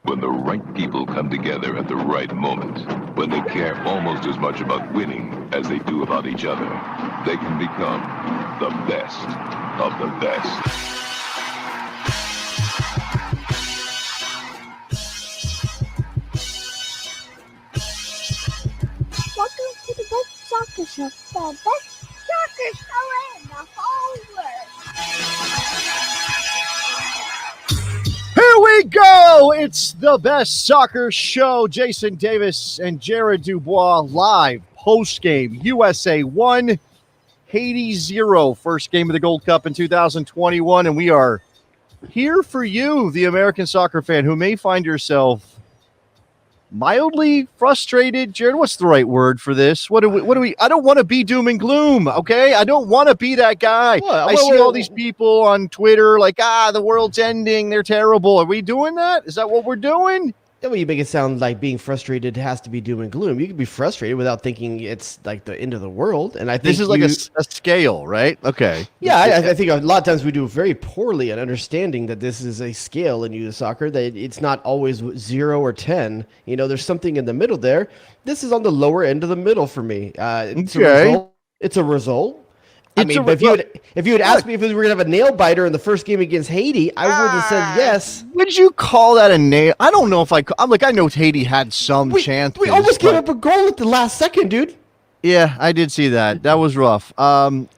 When the right people come together at the right moment, when they care almost as much about winning as they do about each other, they can become the best of the best. Welcome to the best soccer show, the best soccer show in the whole world. Here we go! It's the best soccer show. Jason Davis and Jared DuBois live post-game. USA 1, Haiti 0. First game of the Gold Cup in 2021, and we are here for you, the American soccer fan who may find yourself mildly frustrated. Jared, what's the right word for this? What do we I don't want to be doom and gloom, okay? I don't want to be that guy. I see all these people on Twitter like, the world's ending, they're terrible. Are we doing that? Is that what we're doing? That way you make it sound like being frustrated has to be doom and gloom. You can be frustrated without thinking it's like the end of the world. And I think this is like a scale, right? Okay. Yeah, I think a lot of times we do very poorly at understanding that this is a scale in youth soccer, that it's not always 0 or 10. You know, there's something in the middle there. This is on the lower end of the middle for me. It's a result. But if you had asked me if we were going to have a nail biter in the first game against Haiti, I would have said yes. Would you call that a nail? I don't know if I know Haiti had some chances. We almost gave up a goal at the last second, dude. Yeah, I did see that. That was rough. Look,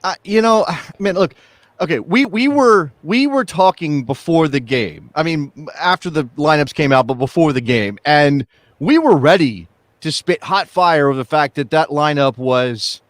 okay, we were talking before the game. I mean, after the lineups came out, but before the game, and we were ready to spit hot fire over the fact that lineup was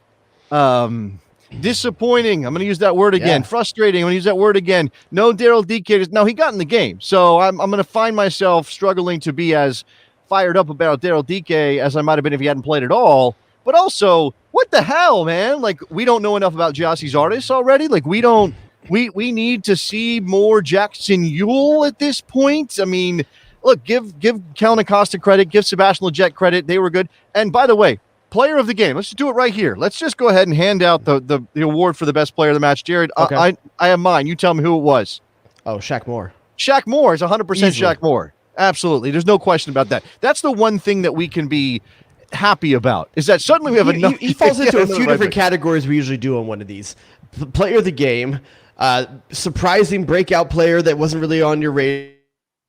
disappointing. I'm going to use that word again. Yeah. Frustrating. I'm going to use that word again. No Daryl Dike. No, he got in the game. So I'm going to find myself struggling to be as fired up about Daryl Dike as I might have been if he hadn't played at all. But also, what the hell, man? Like, we don't know enough about Zardes already. Like, we need to see more Jackson Yule at this point. I mean, look, give Kellen Acosta credit, give Sebastian Lletget credit. They were good. And by the way, player of the game. Let's just do it right here. Let's just go ahead and hand out the award for the best player of the match. Jared, okay. I have mine. You tell me who it was. Oh, Shaq Moore. Shaq Moore is 100% Shaq Moore. Absolutely. There's no question about that. That's the one thing that we can be happy about, is that suddenly we have enough. He falls into a few different categories we usually do on one of these. Player of the game, surprising breakout player that wasn't really on your radar.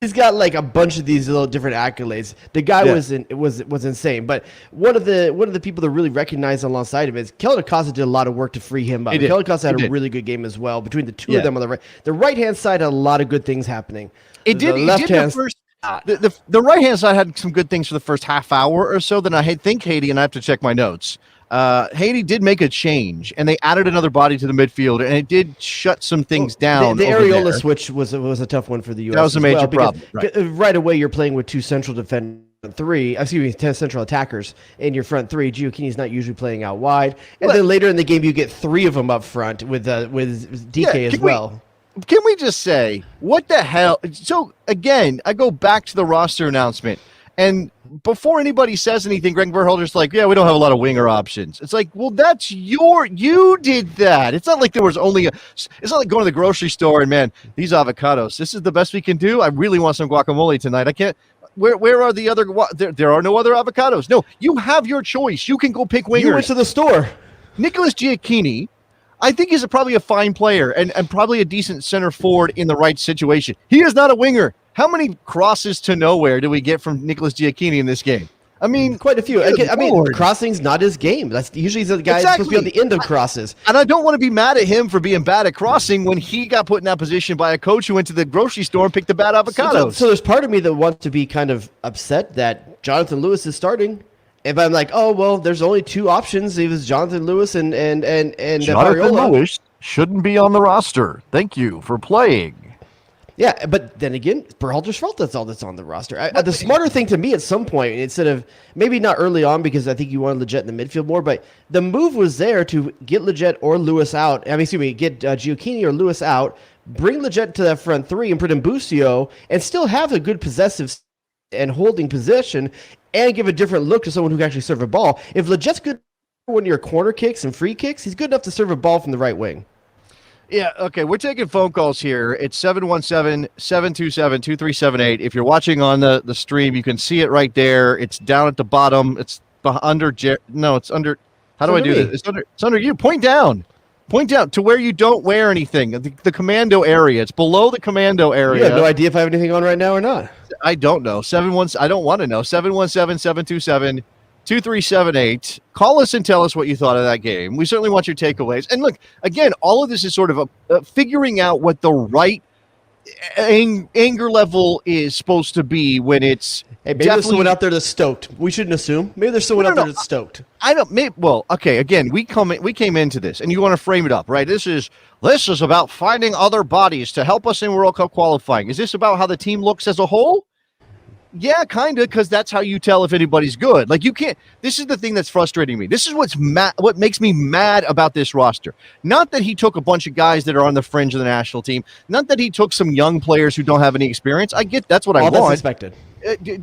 He's got like a bunch of these little different accolades. The guy was insane. But one of the people that really recognized alongside him is Kellen Acosta did a lot of work to free him up. Kellen Acosta had a really good game as well. Between the two of them on the right, the right hand side had a lot of good things happening. The right hand side had some good things for the first half hour or so. Then I think Haiti, and I have to check my notes. Haiti did make a change, and they added another body to the midfield, and it did shut some things down. The Areola switch was a tough one for the U.S. That was a major problem. Right away, you're playing with two central defenders. 10 central attackers in your front three. Gioacchini's not usually playing out wide, and then later in the game you get three of them up front with DK as well. Can we just say, what the hell? So again, I go back to the roster announcement, and before anybody says anything, Greg Berhalter's like, yeah, we don't have a lot of winger options. It's like, well, that's you did that. It's not like there was it's not like going to the grocery store and, man, these avocados, this is the best we can do. I really want some guacamole tonight. I can't. Where are the other? There are no other avocados. No, you have your choice. You can go pick wingers. You went to the store. Nicholas Gioacchini, I think he's probably a fine player and probably a decent center forward in the right situation. He is not a winger. How many crosses to nowhere do we get from Nicholas Gioacchini in this game? I mean, quite a few. Crossing's not his game. That's usually the guy that's supposed to be on the end of crosses. And I don't want to be mad at him for being bad at crossing when he got put in that position by a coach who went to the grocery store and picked the bad avocados. So there's part of me that wants to be kind of upset that Jonathan Lewis is starting. If I'm like, oh well, there's only two options. It was Jonathan Lewis and Jonathan Lewis shouldn't be on the roster. Thank you for playing. Yeah, but then again, Berhalter's fault that's all that's on the roster. The smarter thing to me at some point, instead of maybe not early on because I think you wanted Lletget in the midfield more, but the move was there to get Lletget or Lewis out. Get Gioacchini or Lewis out, bring Lletget to that front three and put in Busio, and still have a good possessive and holding position, and give a different look to someone who can actually serve a ball. If Lletget's good when your corner kicks and free kicks, he's good enough to serve a ball from the right wing. Yeah, okay. We're taking phone calls here. It's 717-727-2378. If you're watching on the stream, you can see it right there. It's down at the bottom. It's under no, it's under. How do I do this? It's under you. Point down. Point down to where you don't wear anything. The commando area. It's below the commando area. You have no idea if I have anything on right now or not. I don't know. I don't want to know. 717-727-2378. Call us and tell us what you thought of that game. We certainly want your takeaways. And look, again, all of this is sort of figuring out what the right anger level is supposed to be when it's. Hey, maybe there's someone out there that's stoked. We shouldn't assume. Maybe there's someone out there that's stoked. I don't. Well, okay. Again, we came into this, and you want to frame it up, right? This is about finding other bodies to help us in World Cup qualifying. Is this about how the team looks as a whole? Yeah, kind of, because that's how you tell if anybody's good. Like, you can't. This is the thing that's frustrating me. This is what makes me mad about this roster. Not that he took a bunch of guys that are on the fringe of the national team. Not that he took some young players who don't have any experience. I get that's what I want. That's expected.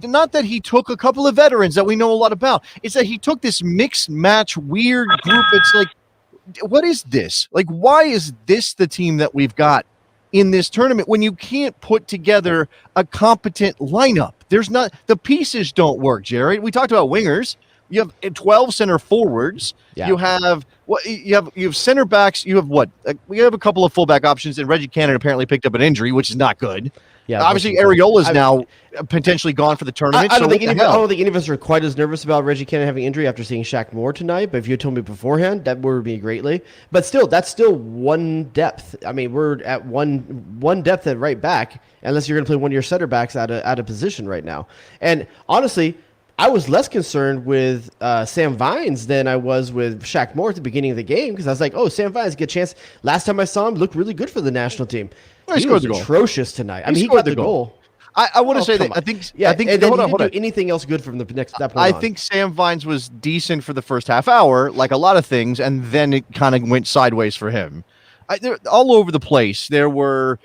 Not that he took a couple of veterans that we know a lot about. It's that he took this mixed match weird group. It's like, what is this? Like, why is this the team that we've got in this tournament when you can't put together a competent lineup? There's not, the pieces don't work, Jared. We talked about wingers. You have 12 center forwards. Yeah. You have center backs. You have what? We have a couple of fullback options, and Reggie Cannon apparently picked up an injury, which is not good. Yeah, obviously Areola's now potentially gone for the tournament. I don't think any of us are quite as nervous about Reggie Cannon having injury after seeing Shaq Moore tonight. But if you had told me beforehand, that worried me greatly. But still, that's still one depth. I mean, we're at one depth at right back, unless you're going to play one of your center backs out of position right now. And honestly, I was less concerned with Sam Vines than I was with Shaq Moore at the beginning of the game, because I was like, oh, Sam Vines, good chance. Last time I saw him, looked really good for the national team. Well, he was atrocious tonight. I mean, he got the goal. I want to say that I think and then he didn't do anything else good from the next that point on. think Sam Vines was decent for the first half hour, like a lot of things, and then it kind of went sideways for him. They're all over the place. There were,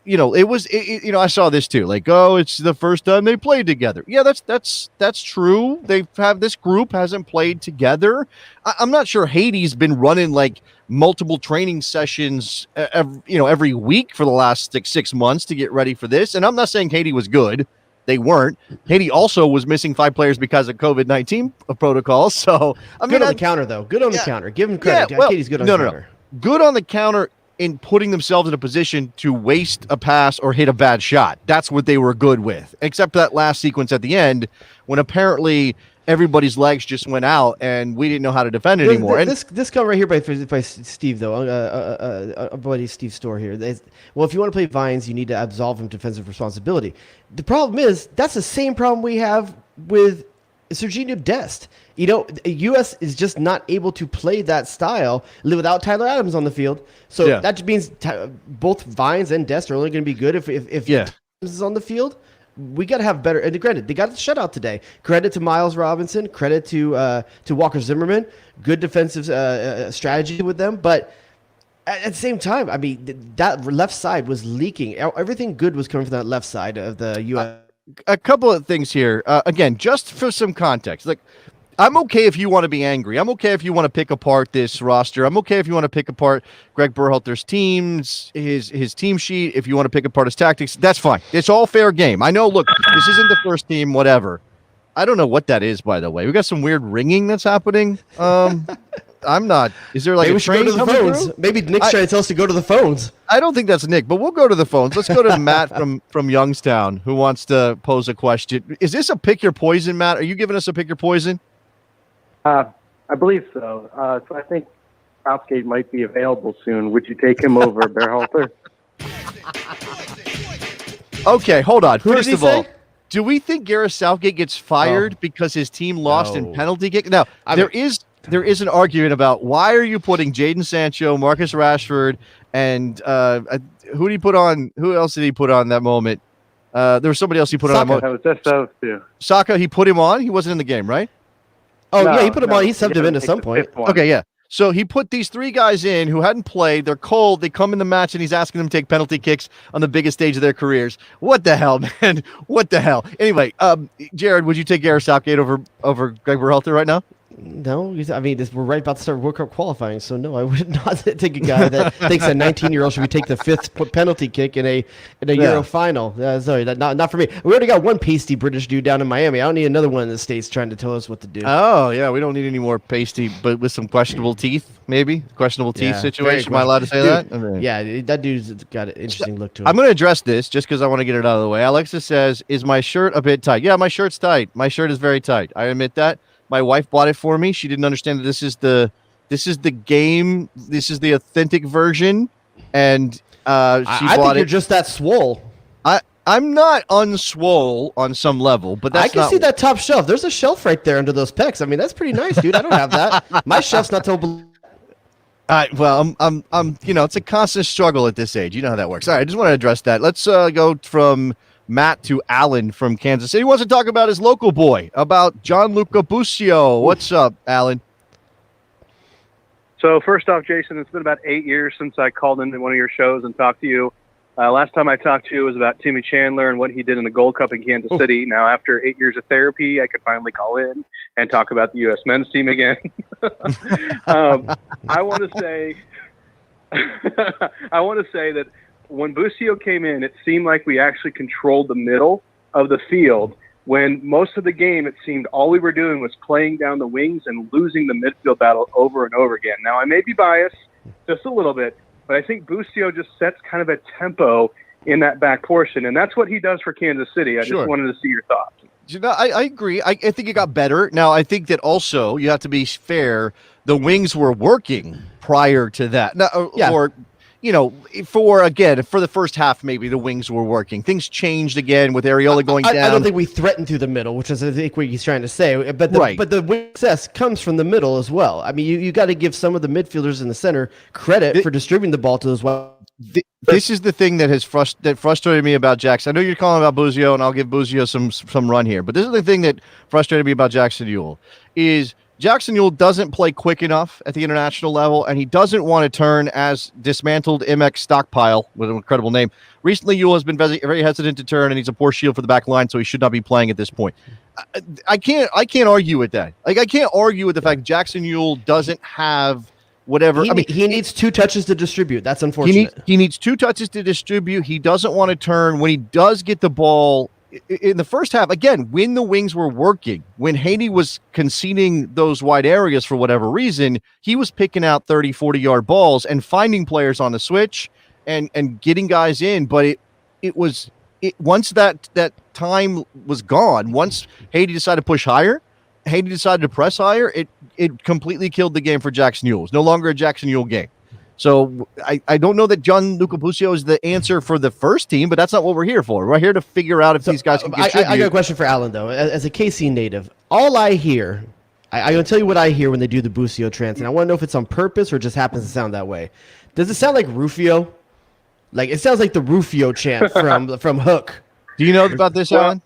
I saw this too. Like, oh, it's the first time they played together. Yeah, that's true. This group hasn't played together. I'm not sure Haiti's been running like multiple training sessions, every week for the last 6 months to get ready for this. And I'm not saying Haiti was good. They weren't. Haiti also was missing 5 players because of COVID-19 protocols. So good on the counter, though. Good on the counter. Give him credit. Yeah, well, Haiti's good on the counter. No. Good on the counter in putting themselves in a position to waste a pass or hit a bad shot. That's what they were good with, except that last sequence at the end when apparently everybody's legs just went out and we didn't know how to defend anymore. This comment right here by Steve, though, buddy Steve Store here. Well, if you want to play Vines, you need to absolve him defensive responsibility. The problem is that's the same problem we have with Serginho Dest. The U.S. is just not able to play that style without Tyler Adams on the field. So that means both Vines and Dest are only going to be good if Adams is on the field. We got to have better. And granted, they got the shutout today. Credit to Miles Robinson. Credit to Walker Zimmerman. Good defensive strategy with them. But at the same time, I mean, that left side was leaking. Everything good was coming from that left side of the U.S. A couple of things here. Again, just for some context, like, I'm okay if you want to be angry. I'm okay if you want to pick apart this roster. I'm okay if you want to pick apart Greg Berhalter's teams, his team sheet. If you want to pick apart his tactics, that's fine. It's all fair game. I know, look, this isn't the first team, whatever. I don't know what that is, by the way. We got some weird ringing that's happening. I'm not. Is there like a train to the phones? Maybe Nick's trying to tell us to go to the phones. I don't think that's Nick, but we'll go to the phones. Let's go to Matt from Youngstown, who wants to pose a question. Is this a pick your poison, Matt? Are you giving us a pick your poison? I believe so. So I think Southgate might be available soon. Would you take him over Berhalter? Okay, hold on. First of all, do we think Gareth Southgate gets fired because his team lost in penalty kick? Now, there is an argument about why are you putting Jadon Sancho, Marcus Rashford, and who did he put on? Who else did he put on that moment? There was somebody else he put on. That was just those two. Saka, he put him on. He wasn't in the game, right? Oh, no, he put him on. He subbed him in at some point. Okay, yeah. So he put these 3 guys in who hadn't played. They're cold. They come in the match, and he's asking them to take penalty kicks on the biggest stage of their careers. What the hell, man? What the hell? Anyway, Jared, would you take Gareth Southgate over Greg Berhalter right now? No, I mean, we're right about to start World Cup qualifying, so no, I would not take a guy that thinks a 19-year-old should take the 5th penalty kick in a Euro final. Sorry, not for me. We already got one pasty British dude down in Miami. I don't need another one in the States trying to tell us what to do. Oh, yeah, we don't need any more pasty, but with some questionable teeth, maybe? Questionable teeth situation. Am I allowed to say that? Okay. Yeah, that dude's got an interesting look to him. I'm going to address this just because I want to get it out of the way. Alexa says, is my shirt a bit tight? Yeah, my shirt's tight. My shirt is very tight. I admit that. My wife bought it for me. She didn't understand that this is the game. This is the authentic version, and I think you're just that swole. I'm not unswole on some level, but that's I can see that top shelf. There's a shelf right there under those pecs. I mean, that's pretty nice, dude. I don't have that. My shelf's not till. All right. Well, I'm. It's a constant struggle at this age. You know how that works. All right. I just want to address that. Let's go from Matt to Alan from Kansas City. He wants to talk about his local boy, about Gianluca Busio. What's up, Alan? So first off, Jason, it's been about 8 years since I called into one of your shows and talked to you. Last time I talked to you was about Timmy Chandler and what he did in the Gold Cup in Kansas City. Now, after 8 years of therapy, I could finally call in and talk about the U.S. men's team again. I want to say that when Busio came in, it seemed like we actually controlled the middle of the field, when most of the game it seemed all we were doing was playing down the wings and losing the midfield battle over and over again. Now, I may be biased just a little bit, but I think Busio just sets kind of a tempo in that back portion, and that's what he does for Kansas City. I just wanted to see your thoughts. I agree. I think it got better. Now, I think that also, you have to be fair, the wings were working prior to that. Now, or for the first half, maybe the wings were working. Things changed again with Areola going down. I don't think we threatened through the middle, which is I think what he's trying to say. But the wing success comes from the middle as well. I mean, you got to give some of the midfielders in the center credit for distributing the ball to those wide. This is the thing that has frustrated me about Jackson. I know you're calling about Busio, and I'll give Busio some run here. But this is the thing that frustrated me about Jackson Ewell is Jackson Ewell doesn't play quick enough at the international level, and he doesn't want to turn as dismantled MX Stockpile with an incredible name. Recently, Ewell has been very, very hesitant to turn, and he's a poor shield for the back line, so he should not be playing at this point. I can't argue with that. Like, I can't argue with the fact Jackson Ewell doesn't have whatever. He needs 2 touches to distribute. That's unfortunate. He needs 2 touches to distribute. He doesn't want to turn. When he does get the ball in the first half, again, when the wings were working, when Haiti was conceding those wide areas for whatever reason, he was picking out 30, 40-yard balls and finding players on the switch and getting guys in. But once that time was gone, once Haiti decided to push higher, Haiti decided to press higher, it completely killed the game for Jackson Ewell. It's no longer a Jackson Ewell game. So I don't know that Gianluca Busio is the answer for the first team, but that's not what we're here for. We're here to figure out if these guys can contribute. I got a question for Alan, though. As a KC native, all I hear, I'm going to tell you what I hear when they do the Busio trance, and I want to know if it's on purpose or just happens to sound that way. Does it sound like Rufio? Like, it sounds like the Rufio chant from Hook. Do you know about this, Alan?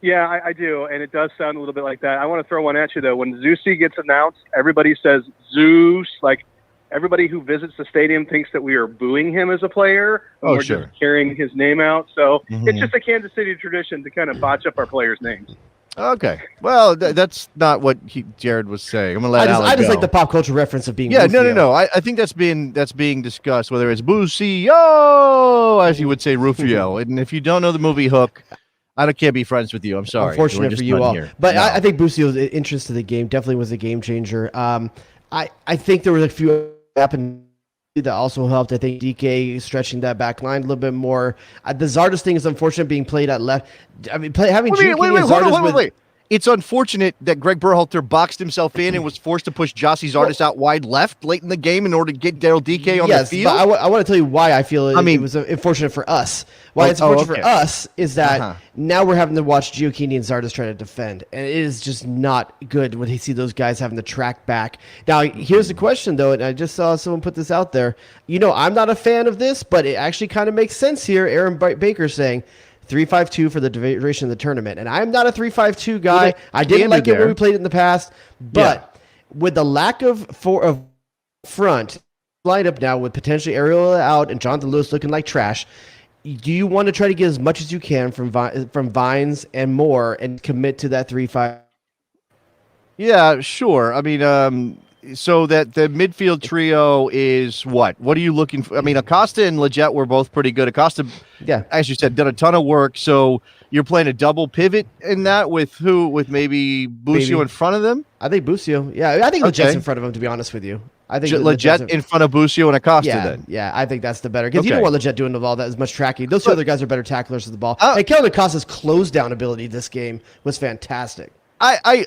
Yeah, I do, and it does sound a little bit like that. I want to throw one at you, though. When Zeusy gets announced, everybody says Zeus. Like, everybody who visits the stadium thinks that we are booing him as a player. We're just carrying his name out. So it's just a Kansas City tradition to kind of botch up our players' names. Okay. Well, that's not what Jared was saying. I'm going to let Alan I just go. like the pop culture reference of being Rufio. No. I think that's being discussed, whether it's Busio, as you would say, Rufio. And if you don't know the movie Hook, I can't be friends with you. I'm sorry. Unfortunate for you all. But no. I think Busio's entrance to the game definitely was a game changer. I think there was a few happened that also helped. I think DK stretching that back line a little bit more. The Zardes thing is unfortunate being played at left. I mean, having wait. It's unfortunate that Greg Berhalter boxed himself in and was forced to push Jossie Zardes out wide left late in the game in order to get Daryl Dike on the field. But I want to tell you why I feel it was unfortunate for us. Why it's unfortunate for us is that now we're having to watch Gioacchini and Zardes try to defend, and it is just not good when you see those guys having to track back. Now, here's the question, though, and I just saw someone put this out there. I'm not a fan of this, but it actually kind of makes sense here. Aaron Baker saying 3-5-2 for the duration of the tournament. And I'm not a 3-5-2 guy. I didn't like it when we played it in the past. But with the lack of front lineup now with potentially Areola out and Jonathan Lewis looking like trash, do you want to try to get as much as you can from Vines and more and commit to that 3-5? Yeah, sure. I mean, so that the midfield trio is what? What are you looking for? I mean, Acosta and Leggett were both pretty good. Acosta, as you said, done a ton of work. So you're playing a double pivot in that with who? With maybe Busio in front of them? I think Busio. Yeah, I think Legett's in front of him, to be honest with you. I think Leggett in front of Busio and Acosta then. Yeah, I think that's the better. Because you don't want Leggett doing all that as much tracking. Those two other guys are better tacklers of the ball. And Kellen Acosta's close down ability this game was fantastic. I'm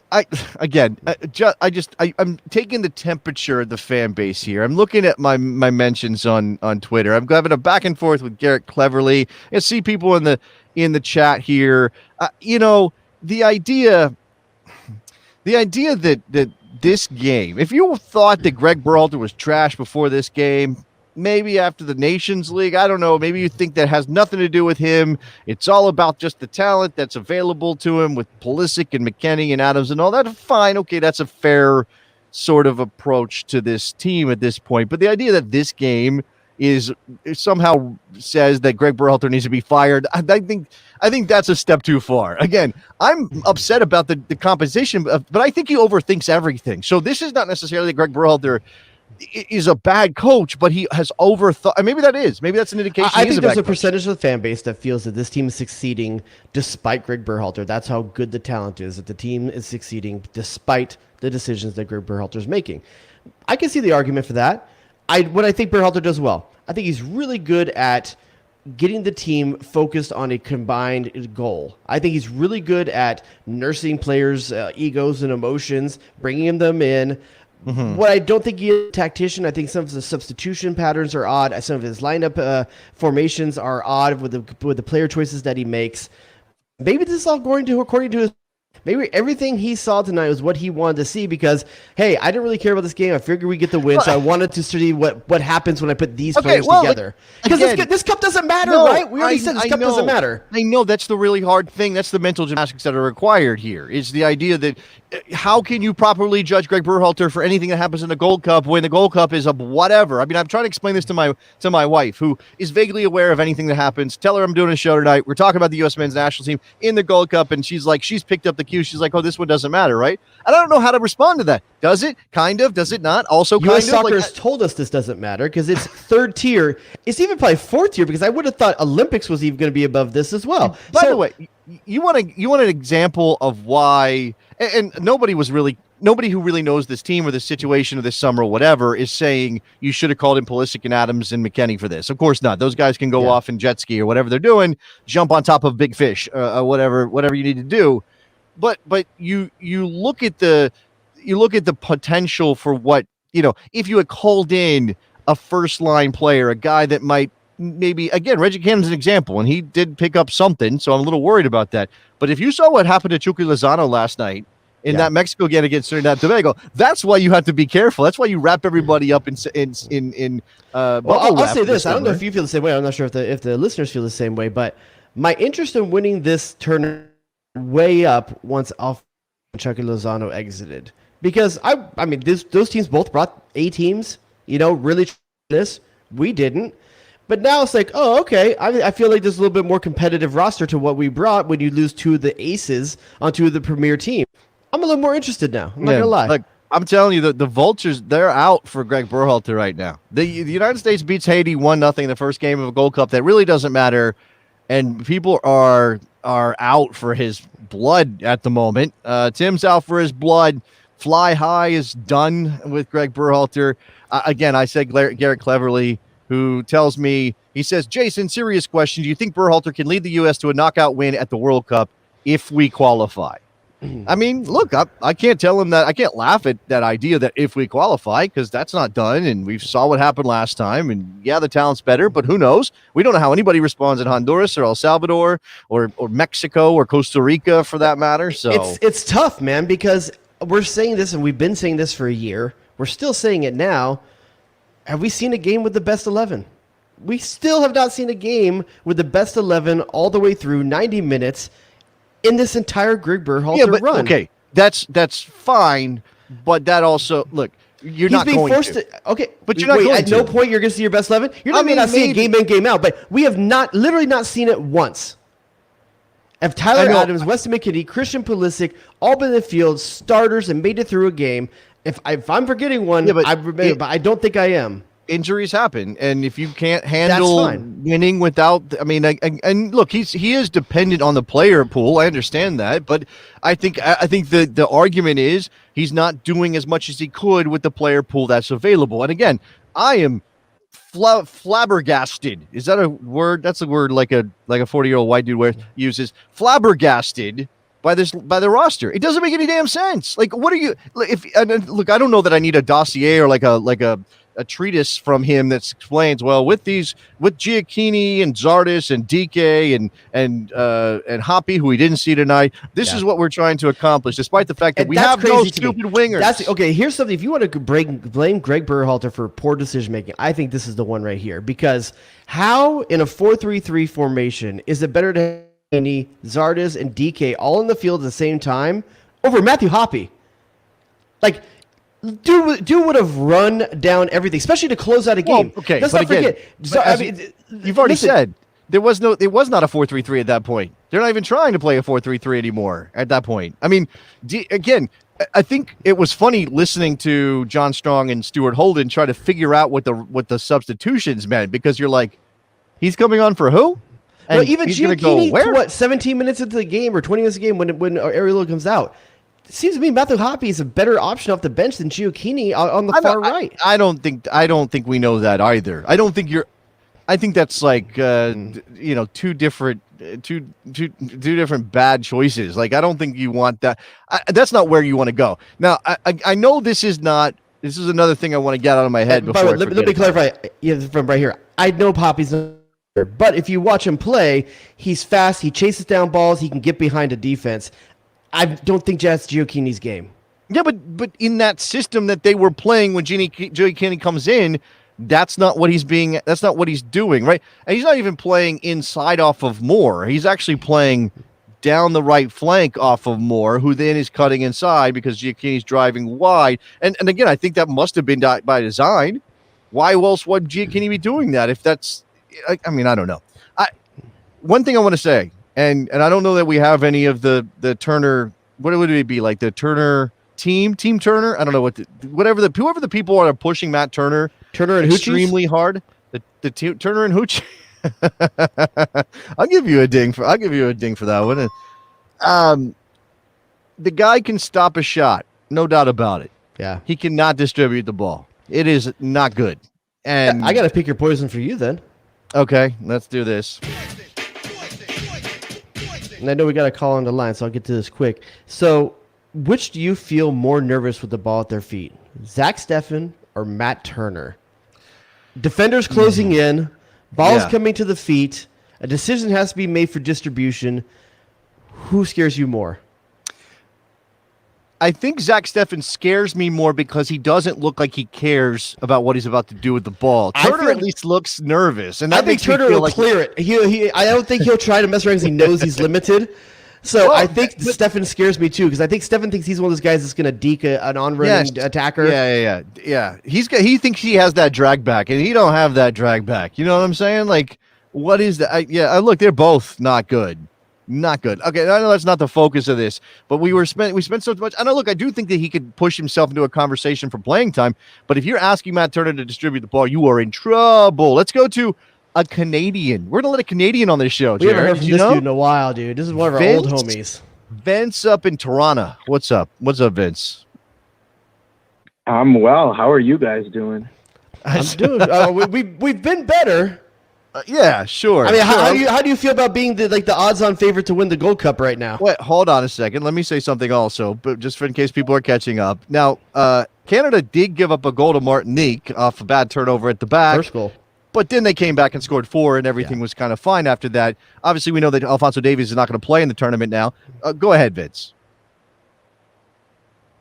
taking the temperature of the fan base here. I'm looking at my mentions on Twitter. I'm having a back and forth with Garrett Cleverly. I see people in the chat here. The idea that this game, if you thought that Greg Berhalter was trash before this game, maybe after the Nations League, I don't know. Maybe you think that has nothing to do with him. It's all about just the talent that's available to him with Pulisic and McKennie and Adams and all that. Fine. Okay, that's a fair sort of approach to this team at this point. But the idea that this game is somehow says that Greg Berhalter needs to be fired, I think that's a step too far. Again, I'm upset about the composition, but I think he overthinks everything. So this is not necessarily that Greg Berhalter is a bad coach, but he has overthought. And maybe that's an indication. I think there's a percentage of the fan base that feels that this team is succeeding despite Greg Berhalter. That's how good the talent is, that the team is succeeding despite the decisions that Greg Berhalter is making. I can see the argument for that. What I think Berhalter does well, I think he's really good at getting the team focused on a combined goal. I think he's really good at nursing players' egos and emotions, bringing them in. Mm-hmm. What I don't think he is a tactician. I think some of the substitution patterns are odd. Some of his lineup formations are odd with the player choices that he makes. Maybe this is all according to his. Maybe everything he saw tonight was what he wanted to see because, hey, I didn't really care about this game. I figured we get the win, so I wanted to see what happens when I put these players together. Because this cup doesn't matter, right? We already said this cup doesn't matter. I know that's the really hard thing. That's the mental gymnastics that are required here. Is the idea that how can you properly judge Greg Berhalter for anything that happens in the Gold Cup when the Gold Cup is a whatever? I mean, I'm trying to explain this to my wife, who is vaguely aware of anything that happens. Tell her I'm doing a show tonight. We're talking about the U.S. men's national team in the Gold Cup, and she's picked up the cue. She's like, oh, this one doesn't matter, right? I don't know how to respond to that. Does it? Kind of. Does it not? Also, kind of. U.S. Soccer has told us this doesn't matter because it's third tier. It's even probably fourth tier because I would have thought Olympics was even going to be above this as well. By the way, you want an example of why? And nobody who really knows this team or the situation of this summer or whatever is saying you should have called in Pulisic and Adams and McKennie for this. Of course not. Those guys can go off and jet ski or whatever they're doing, jump on top of big fish, whatever you need to do. But you look at the potential for what, if you had called in a first line player, a guy that might maybe, again, Reggie Cannon's an example, and he did pick up something, so I'm a little worried about that. But if you saw what happened to Chucky Lozano last night in that Mexico game against Trinidad and Tobago, that's why you have to be careful. That's why you wrap everybody up in I'll say this. I don't know if you feel the same way. I'm not sure if the listeners feel the same way, but my interest in winning this tournament way up once Chucky Lozano exited. Because, I mean, those teams both brought A teams, really this. We didn't. But now it's like, oh, okay. I feel like there's a little bit more competitive roster to what we brought when you lose two of the aces onto the premier team. I'm a little more interested now. I'm not going to lie. Look, I'm telling you, the Vultures, they're out for Greg Berhalter right now. The United States beats Haiti 1-0 in the first game of a Gold Cup. That really doesn't matter. And people are out for his blood at the moment. Tim's out for his blood. Fly High is done with Greg Berhalter. Again, I said Garrett Cleverly, who tells me, he says, Jason, serious question. Do you think Berhalter can lead the U.S. to a knockout win at the World Cup if we qualify? I mean, look, I can't tell him that. I can't laugh at that idea that if we qualify, because that's not done. And we saw what happened last time. And yeah, the talent's better, but who knows? We don't know how anybody responds in Honduras or El Salvador or Mexico or Costa Rica for that matter. So it's tough, man, because we're saying this and we've been saying this for a year. We're still saying it now. Have we seen a game with the best 11? We still have not seen a game with the best 11 all the way through 90 minutes in this entire Greg Berhalter run. Okay, that's fine, but that also, look, you're not going forced to. Okay, but you're not going at to. no point you're going to see your best 11. You're not going to see it game in, game out, but we have literally not seen it once. If Tyler Adams, Weston McKennie, Christian Pulisic, all been in the field, starters, and made it through a game, if I'm forgetting one, but I don't think I am. Injuries happen, and if you can't handle winning without, I mean, and look, he is dependent on the player pool. I understand that, but I think the argument is he's not doing as much as he could with the player pool that's available. And again, I am flabbergasted. Is that a word? That's a word like a 40-year-old white dude uses. Flabbergasted by the roster. It doesn't make any damn sense. Like, what are you? Look, I don't know that I need a dossier or like a treatise from him that explains, well, with Giacchini and Zardes and Dike and Hoppy, who we didn't see tonight, this is what we're trying to accomplish, despite the fact that we have no stupid wingers. Okay, here's something. If you want to blame Greg Berhalter for poor decision making, I think this is the one right here. Because how in a 4-3-3 formation is it better to have Zardes and Dike all in the field at the same time over Matthew Hoppy? Like, Dude would have run down everything, especially to close out a game. Well, okay, let's not forget. So, you've already said it was not a 4-3-3 at that point. They're not even trying to play a 4-3-3 anymore at that point. I mean, again, I think it was funny listening to John Strong and Stuart Holden try to figure out what the substitutions meant, because you're like, he's coming on for who? And well, even Giacchini, 17 minutes into the game or 20 minutes of the game when Ariello comes out. It seems to me Matthew Hoppy is a better option off the bench than Giacchini on the far right. I don't think we know that either. I think that's like two different bad choices. Like, I don't think you want that. That's not where you want to go. Now, I know this is another thing I want to get out of my head. Before let me clarify from right here. I know Hoppy's not, but if you watch him play, he's fast. He chases down balls. He can get behind a defense. I don't think that's Giacchini's game. Yeah, but in that system that they were playing when Giacchini comes in, that's not what he's doing, right? And he's not even playing inside off of Moore. He's actually playing down the right flank off of Moore, who then is cutting inside because Giacchini's driving wide. And again, I think that must have been by design. Why else would Giacchini be doing that? If that's, I mean, I don't know. One thing I want to say. And I don't know that we have any of the Turner. What would it be like? The Turner team Turner? I don't know whoever the people are pushing Matt Turner and extremely Hoochies? hard. The Turner and Hooch. I'll give you a ding for that one. The guy can stop a shot, no doubt about it. Yeah, he cannot distribute the ball. It is not good. And I got to pick your poison for you then. Okay, let's do this. And I know we got a call on the line, so I'll get to this quick. So, which do you feel more nervous with the ball at their feet? Zach Steffen or Matt Turner? Defenders closing in, balls coming to the feet, a decision has to be made for distribution. Who scares you more? I think Zach Steffen scares me more because he doesn't look like he cares about what he's about to do with the ball. Turner at least looks nervous, and that makes Turner will clear it. I don't think he'll try to mess around because he knows he's limited. So I think Steffen scares me too, because I think Steffen thinks he's one of those guys that's going to deke an on-running attacker. Yeah. He thinks he has that drag back, and he don't have that drag back. You know what I'm saying? Like, what is that? Look, they're both not good. Not good. Okay, I know that's not the focus of this, but we spent so much. I know. Look, I do think that he could push himself into a conversation for playing time. But if you're asking Matt Turner to distribute the ball, you are in trouble. Let's go to a Canadian. We're gonna let a Canadian on this show. We haven't heard from this dude in a while, dude. This is one of our old homies. Vince up in Toronto. What's up? What's up, Vince? I'm well. How are you guys doing? I'm doing. We've been better. Yeah, sure. I mean, how do you feel about being the odds-on favorite to win the Gold Cup right now? Wait, hold on a second. Let me say something also, but just in case people are catching up. Now, Canada did give up a goal to Martinique off a bad turnover at the back. First goal. But then they came back and scored 4, and everything was kind of fine after that. Obviously, we know that Alphonso Davies is not going to play in the tournament now. Go ahead, Vince.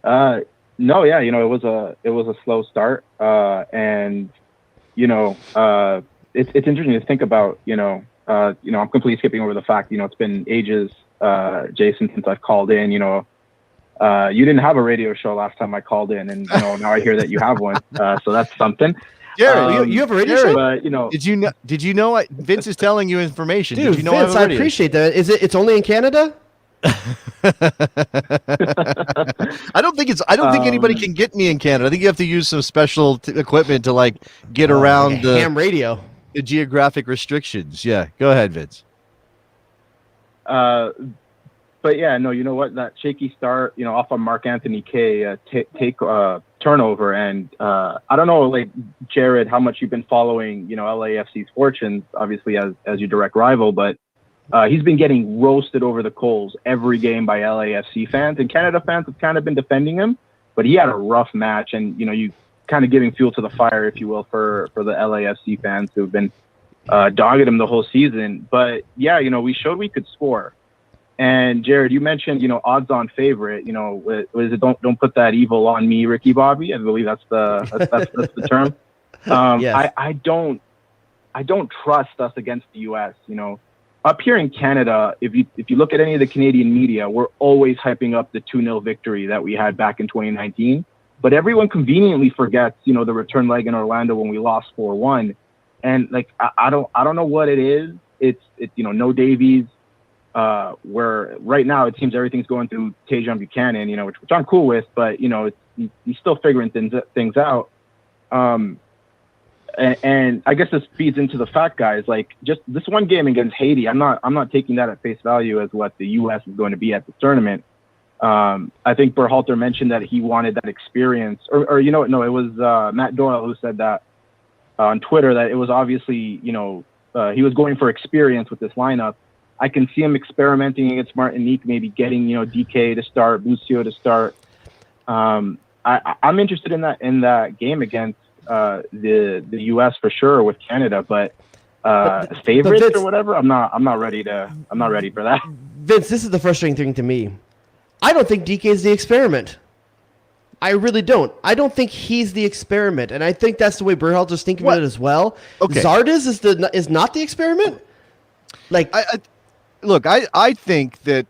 No, yeah, it was a slow start, and it's interesting to think about. I'm completely skipping over the fact. It's been ages, Jason, since I've called in. You didn't have a radio show last time I called in, and now I hear that you have one. So that's something. Jared, you have a radio Jared, show? But you know, Did you know Vince is telling you information? Dude, did you know Vince, I appreciate that. It's only in Canada? I don't think anybody can get me in Canada. I think you have to use some special equipment to like get around like a ham radio. the geographic restrictions. Yeah, go ahead, Vince. but yeah, no, you know what? That shaky start, you know, off of Mark Anthony K take turnover, and I don't know, like Jared, how much you've been following, you know, LAFC's fortunes, obviously as your direct rival, but he's been getting roasted over the coals every game by LAFC fans, and Canada fans have kind of been defending him, but he had a rough match, and you know, you kind of giving fuel to the fire, if you will, for the LAFC fans who've been dogging him the whole season. But yeah, you know, we showed we could score. And Jared, you mentioned, you know, odds-on favorite. You know, was it don't put that evil on me, Ricky Bobby? I believe that's the term. Yes. I don't trust us against the U.S. You know, up here in Canada, if you look at any of the Canadian media, we're always hyping up the 2-0 victory that we had back in 2019. But everyone conveniently forgets, you know, the return leg in Orlando when we lost 4-1. And like I don't know what it is. It's you know, no Davies. Where right now it seems everything's going through Tajon Buchanan, you know, which I'm cool with, but you know, he's still figuring things out. And I guess this feeds into the fact, guys, like just this one game against Haiti, I'm not taking that at face value as what the U.S. is going to be at the tournament. I think Berhalter mentioned that he wanted that experience, or you know, no, it was Matt Doyle who said that on Twitter, that it was obviously, you know, he was going for experience with this lineup. I can see him experimenting against Martinique, maybe getting, you know, DK to start, Busio to start. I'm interested in that game against the U.S. for sure with Canada, but favorites Vince, or whatever, I'm not ready for that. Vince, this is the frustrating thing to me. I don't think DK is the experiment. I really don't. I don't think he's the experiment, and I think that's the way Berhalter's thinking of it as well. Okay. Zardes is not the experiment. Like, I think that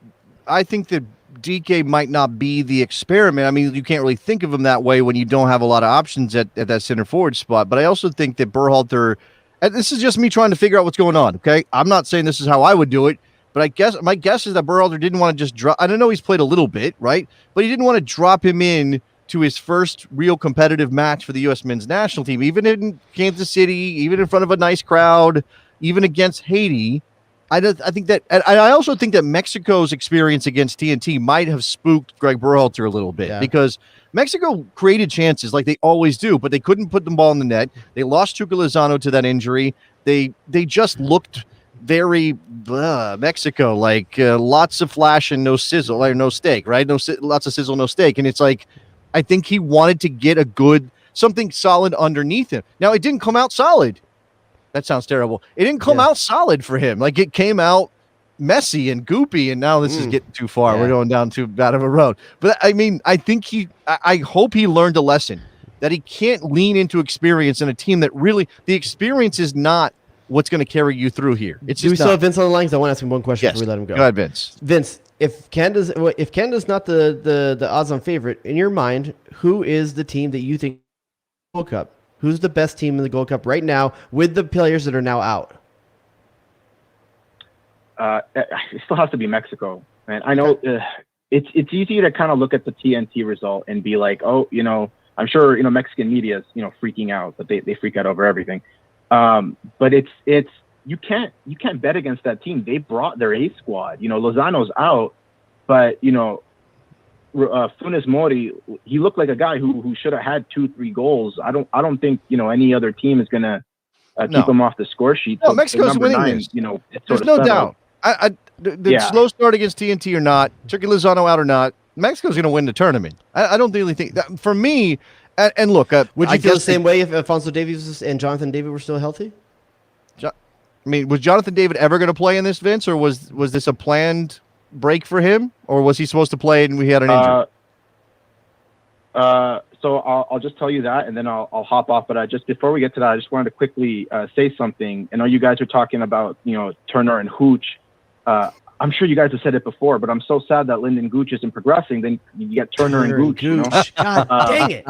DK might not be the experiment. I mean, you can't really think of him that way when you don't have a lot of options at that center forward spot. But I also think that Berhalter, and this is just me trying to figure out what's going on. Okay, I'm not saying this is how I would do it, but my guess is that Berhalter didn't want to just drop. I don't know, he's played a little bit, right? But he didn't want to drop him in to his first real competitive match for the U.S. men's national team, even in Kansas City, even in front of a nice crowd, even against Haiti. I think that, and I also think that Mexico's experience against TNT might have spooked Greg Berhalter a little bit, because Mexico created chances like they always do, but they couldn't put the ball in the net. They lost Chucky Lozano to that injury. They just looked very Mexico, like lots of flash and no sizzle, or no steak, right? Lots of sizzle, no steak. And it's like, I think he wanted to get something solid underneath him. Now, it didn't come out solid. That sounds terrible. It didn't come out solid for him. Like, it came out messy and goopy, and now this is getting too far. Yeah. We're going down too bad of a road. But I mean, I think I hope he learned a lesson that he can't lean into experience in a team that really, the experience is not what's going to carry you through here. It's Do we still have Vince on the line? Because I want to ask him one question before we let him go. Go ahead, Vince. Vince, if Canada's not the odds-on favorite, in your mind, who is the team that you think Gold Cup? Who's the best team in the Gold Cup right now with the players that are now out? It still has to be Mexico, man. I know it's easy to kind of look at the TNT result and be like, oh, you know, I'm sure, you know, Mexican media is, you know, freaking out, but they freak out over everything. But it's you can't bet against that team. They brought their A squad. You know, Lozano's out, but you know, Funes Mori, he looked like a guy who should have had 2-3 goals. I don't think, you know, any other team is gonna keep him off the score sheet. No, Mexico's winning 9, this. You know, there's no doubt. The slow start against TNT or not, Chucky Lozano out or not, Mexico's going to win the tournament. I don't really think that. For me, and look, would you feel the same way if Alphonso Davies and Jonathan David were still healthy? I mean, was Jonathan David ever going to play in this, Vince, or was this a planned break for him, or was he supposed to play and we had an injury? So I'll just tell you that, and then I'll hop off. But just before we get to that, I just wanted to quickly say something. I know you guys are talking about, you know, Turner and Hooch. I'm sure you guys have said it before, but I'm so sad that Lyndon Gooch isn't progressing. Then you get Turner and Gooch. You know? God dang it.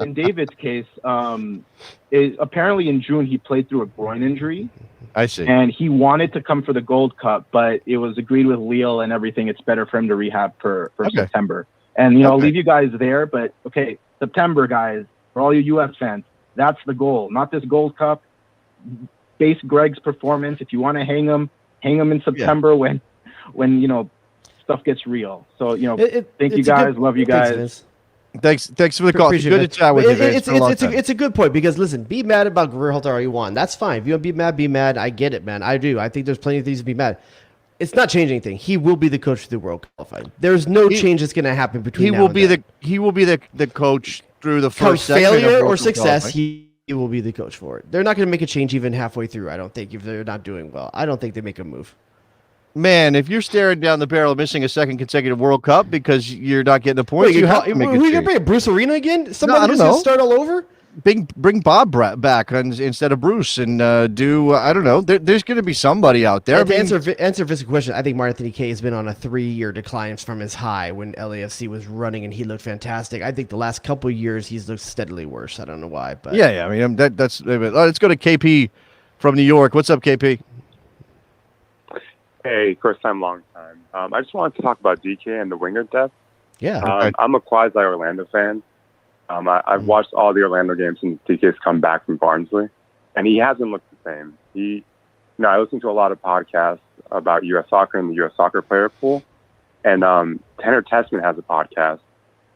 In David's case, apparently in June he played through a groin injury. I see. And he wanted to come for the Gold Cup, but it was agreed with Lille and everything. It's better for him to rehab for September. And, I'll leave you guys there. But, okay, September, guys, for all you U.S. fans, that's the goal. Not this Gold Cup. Base Greg's performance. If you want to hang him in September when stuff gets real. So, thank you guys. Love you guys. Thanks for the call. It's good to chat with you. It's a good point because, listen, be mad about Berhalter all you want. That's fine. If you want to be mad. I get it, man. I do. I think there's plenty of things to be mad. It's not changing anything. He will be the coach of the World qualified. There's no change that's going to happen between now and then. He will be the coach through the first failure or success. He will be the coach for it. They're not going to make a change even halfway through. I don't think if they're not doing well. I don't think they make a move. Man, if you're staring down the barrel of missing a second consecutive World Cup because you're not getting the points, who are you going to bring? Bruce Arena again? Somebody just going to start all over? Bring Bob back instead of Bruce and do, I don't know. There's going to be somebody out there. To answer Vince's question, I think Martinique has been on a 3-year decline from his high when LAFC was running and he looked fantastic. I think the last couple of years he's looked steadily worse. I don't know why. But yeah. I mean, that's. Let's go to KP from New York. What's up, KP? Hey, first time, long time. I just wanted to talk about DK and the winger depth. Yeah. I'm a quasi-Orlando fan. I've watched all the Orlando games since DK's come back from Barnsley, and he hasn't looked the same. I listen to a lot of podcasts about U.S. soccer and the U.S. soccer player pool, and Tanner Tessman has a podcast,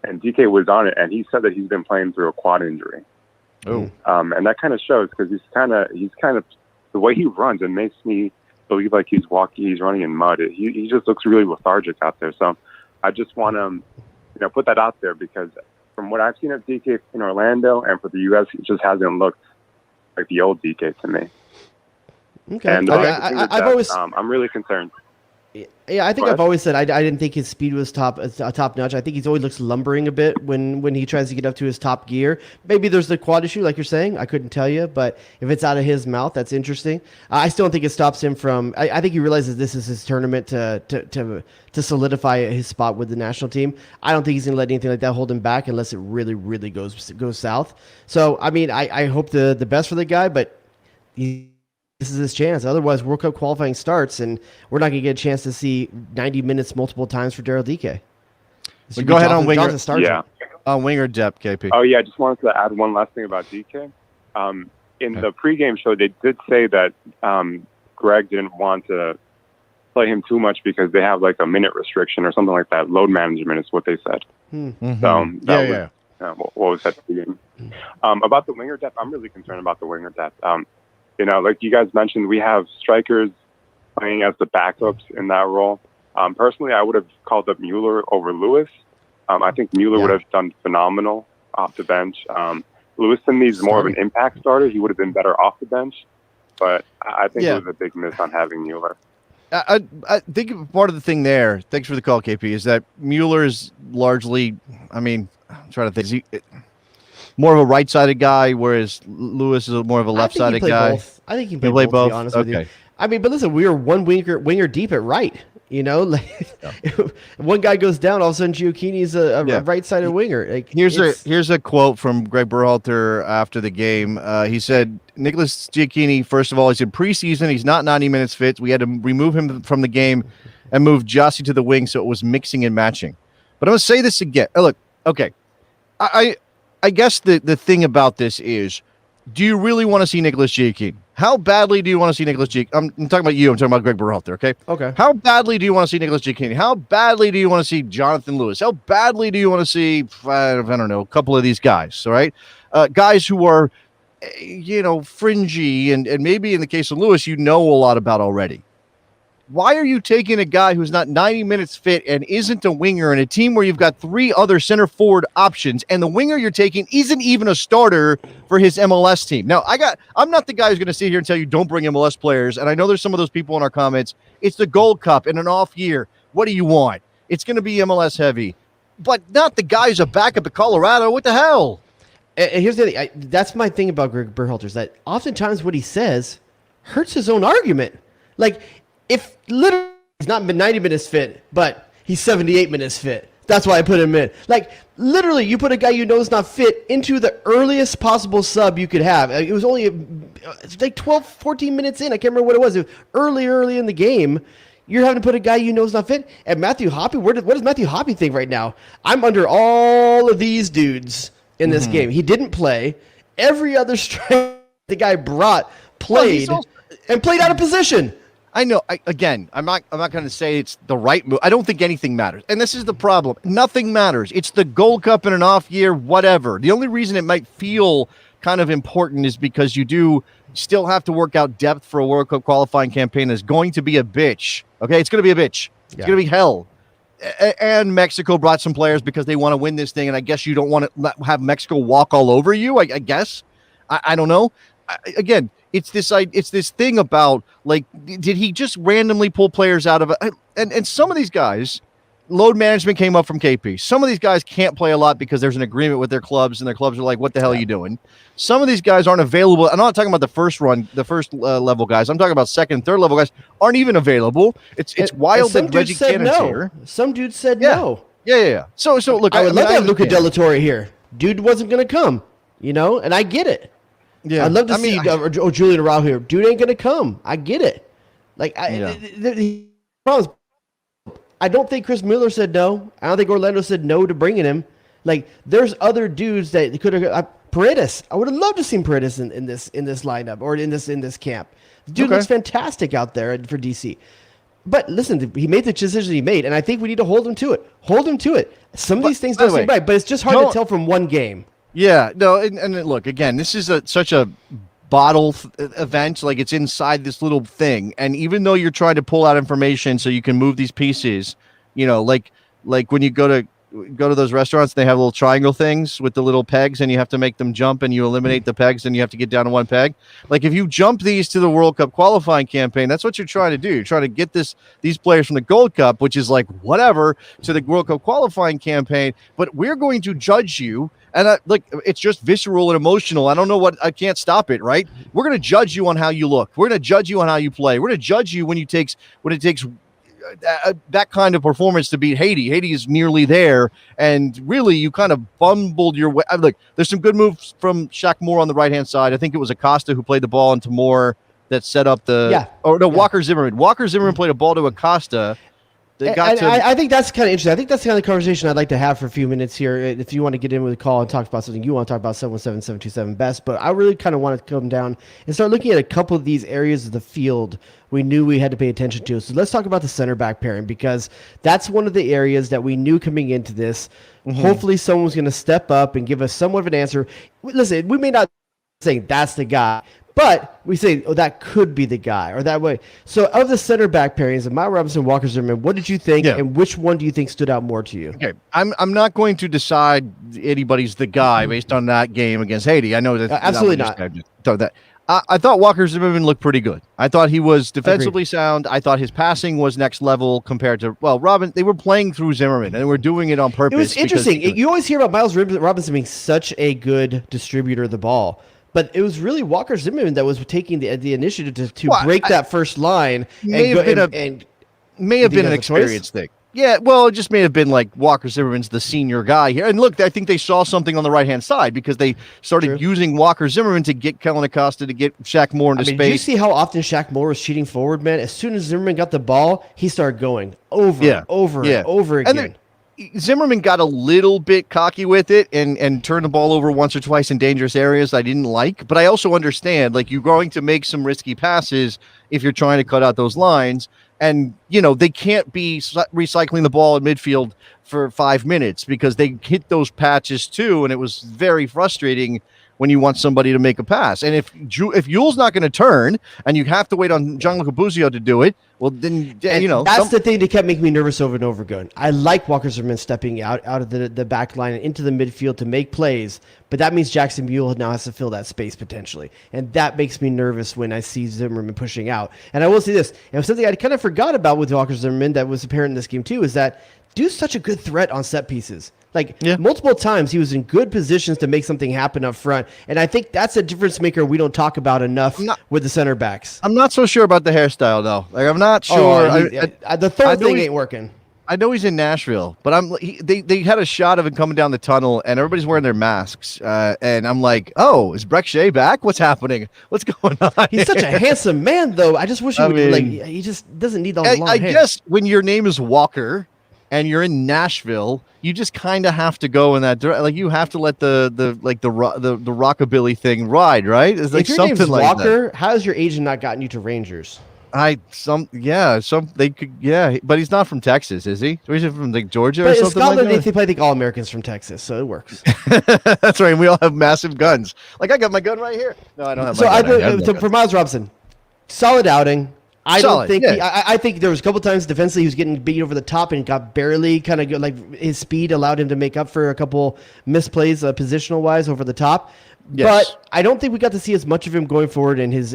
and DK was on it, and he said that he's been playing through a quad injury. Oh. And that kind of shows because he's kind of the way he runs, it makes me believe like he's running in mud. He just looks really lethargic out there. So I just want to, put that out there because from what I've seen of DK in Orlando and for the U.S., it just hasn't looked like the old DK to me. Okay. And I'm really concerned. Yeah, I think I've always said I didn't think his speed was top notch. I think he's always looks lumbering a bit when he tries to get up to his top gear. Maybe there's the quad issue, like you're saying. I couldn't tell you, but if it's out of his mouth, that's interesting. I still don't think it stops him from. I think he realizes this is his tournament to solidify his spot with the national team. I don't think he's gonna let anything like that hold him back unless it really, really goes south. So I mean, I hope the best for the guy, but this is his chance. Otherwise, World Cup qualifying starts, and we're not going to get a chance to see 90 minutes multiple times for Daryl Dike. So go ahead on winger. Yeah. On winger depth, KP. Oh, yeah. I just wanted to add one last thing about DK. In the pregame show, they did say that Greg didn't want to play him too much because they have like a minute restriction or something like that. Load management is what they said. Mm-hmm. So that was what was said at the beginning. About the winger depth, I'm really concerned about the winger depth. Like you guys mentioned, we have strikers playing as the backups in that role. Personally, I would have called up Mueller over Lewis. I think Mueller would have done phenomenal off the bench. Lewis to me is more of an impact starter. He would have been better off the bench. But I think it was a big miss on having Mueller. I think part of the thing there, thanks for the call, KP, is that Mueller is largely, I'm trying to think, more of a right-sided guy, whereas Lewis is more of a left-sided guy. I think he can play both. To be honest with you. But listen, we were one winger deep at right. One guy goes down, all of a sudden Gioacchini's a right-sided winger. Here's a quote from Greg Berhalter after the game. He said, Nicholas Gioacchini, first of all, he said preseason he's not 90 minutes fit. We had to remove him from the game and move Jossie to the wing, so it was mixing and matching. But I'm going to say this again. Look, okay, I guess the thing about this is, do you really want to see Nicholas Gioacchini? How badly do you want to see Nicholas Gioacchini? I'm talking about you. I'm talking about Greg Berhalter, okay? Okay. How badly do you want to see Nicholas Gioacchini? How badly do you want to see Jonathan Lewis? How badly do you want to see, I don't know, a couple of these guys, all right? Guys who are, fringy, and maybe in the case of Lewis, a lot about already. Why are you taking a guy who's not 90 minutes fit and isn't a winger in a team where you've got 3 other center forward options, and the winger you're taking isn't even a starter for his MLS team? Now, I'm not the guy who's going to sit here and tell you don't bring MLS players, and I know there's some of those people in our comments. It's the Gold Cup in an off year. What do you want? It's going to be MLS heavy, but not the guy who's a backup at Colorado. What the hell? And here's the thing. That's my thing about Greg Berhalter, is that oftentimes what he says hurts his own argument. Like, if literally he's not been 90 minutes fit, but he's 78 minutes fit. That's why I put him in. Like, literally, you put a guy you know is not fit into the earliest possible sub you could have. It was only like 12, 14 minutes in. I can't remember what it was. It was early in the game. You're having to put a guy you know is not fit. And Matthew Hoppe, what does Matthew Hoppe think right now? I'm under all of these dudes in this game. He didn't play. Every other strike the guy brought played and played out of position. I know. I'm not going to say it's the right move. I don't think anything matters. And this is the problem. Nothing matters. It's the Gold Cup in an off year, whatever. The only reason it might feel kind of important is because you do still have to work out depth for a World Cup qualifying campaign that's going to be a bitch. Okay? It's going to be a bitch. It's going to be hell. And Mexico brought some players because they want to win this thing, and I guess you don't want to have Mexico walk all over you, I guess. I don't know. Again, it's this thing about, like, did he just randomly pull players out of it? And some of these guys, load management came up from KP. Some of these guys can't play a lot because there's an agreement with their clubs, and their clubs are like, what the hell are you doing? Some of these guys aren't available. I'm not talking about the first level guys. I'm talking about second, third level guys aren't even available. It's wild that Reggie Cannon's here. Some dudes said no. Yeah. So look, I would love to have Luca Della Torre here. Dude wasn't going to come, and I get it. Yeah, I'd love to see Julian Araujo here. Dude ain't gonna come. I get it. Like, I don't think Chris Mueller said no. I don't think Orlando said no to bringing him. Like, there's other dudes that could have. Paredes. I would have loved to see Paredes in this lineup or in this camp. The dude looks fantastic out there for DC. But listen, he made the decision he made, and I think we need to hold him to it. Some of these things don't seem right, but it's just hard to tell from one game. Yeah, no, and look, again, this is such a bottle event. Like, it's inside this little thing, and even though you're trying to pull out information so you can move these pieces, like when you go to those restaurants, they have little triangle things with the little pegs, and you have to make them jump, and you eliminate the pegs, and you have to get down to one peg. Like, if you jump these to the World Cup qualifying campaign, that's what you're trying to do. You're trying to get these players from the Gold Cup, which is like whatever, to the World Cup qualifying campaign. But we're going to judge you. And it's just visceral and emotional. I don't know I can't stop it, right? We're going to judge you on how you look. We're going to judge you on how you play. We're going to judge you when it takes that kind of performance to beat Haiti. Haiti is nearly there, and really you kind of bumbled your way. Look, there's some good moves from Shaq Moore on the right-hand side. I think it was Acosta who played the ball into Moore that set up Walker Zimmerman. Walker Zimmerman played a ball to Acosta. I think that's kind of interesting. I think that's the kind of conversation I'd like to have for a few minutes here. If you want to get in with a call and talk about something you want to talk about, 717-727-BEST. But I really kind of want to come down and start looking at a couple of these areas of the field we knew we had to pay attention to. So let's talk about the center back pairing, because that's one of the areas that we knew coming into this. Hopefully someone's going to step up and give us somewhat of an answer. Listen, we may not say that's the guy, but we say, that could be the guy, or that way. So of the center back pairings of Matt Robinson, Walker Zimmerman, what did you think, and which one do you think stood out more to you? Okay, I'm not going to decide anybody's the guy based on that game against Haiti. I know that. Absolutely not. I thought Walker Zimmerman looked pretty good. I thought he was defensively sound. I thought his passing was next level compared to, they were playing through Zimmerman, and they were doing it on purpose. It was interesting. You always hear about Miles Robinson being such a good distributor of the ball. But it was really Walker Zimmerman that was taking the initiative to break that first line. May have been an experience thing. Yeah, well, it just may have been like Walker Zimmerman's the senior guy here. And look, I think they saw something on the right-hand side because they started using Walker Zimmerman to get Kellen Acosta, to get Shaq Moore into space. Did you see how often Shaq Moore was cheating forward, man? As soon as Zimmerman got the ball, he started going over and over again. Zimmerman got a little bit cocky with it and turned the ball over once or twice in dangerous areas I didn't like. But I also understand, like, you're going to make some risky passes if you're trying to cut out those lines. And, they can't be recycling the ball in midfield for 5 minutes because they hit those patches too. And it was very frustrating when you want somebody to make a pass. And if Yule's not going to turn and you have to wait on Gianluca Busio to do it, well, then, that's the thing that kept making me nervous over and over again. I like Walker Zimmerman stepping out of the back line and into the midfield to make plays, but that means Jackson Mule now has to fill that space potentially. And that makes me nervous when I see Zimmerman pushing out. And I will say this, and something I kind of forgot about with Walker Zimmerman that was apparent in this game too, is that dude's such a good threat on set pieces. Multiple times he was in good positions to make something happen up front. And I think that's a difference maker we don't talk about enough with the center backs. I'm not so sure about the hairstyle, though. Like, I'm not sure. The third thing ain't working. I know he's in Nashville, but they had a shot of him coming down the tunnel, and everybody's wearing their masks. And I'm like, oh, is Breck Shea back? What's happening? What's going on? He's such a handsome man, though. I just wish he just doesn't need all the long hair. I guess when your name is Walker and you're in Nashville, you just kind of have to go in that direction. Like, you have to let the rockabilly thing ride, right? It's like if your something name's like Walker, that. how has your agent not gotten you to Rangers? But he's not from Texas, is he? Or is he from like Georgia but or something Scotland, like that? they think all Americans from Texas, so it works. That's right. And we all have massive guns. Like, I got my gun right here. No, I don't have my gun. So for Miles Robinson, solid outing. I think there was a couple times defensively he was getting beat over the top and got barely kind of like his speed allowed him to make up for a couple misplays positional wise over the top. Yes. But I don't think we got to see as much of him going forward in his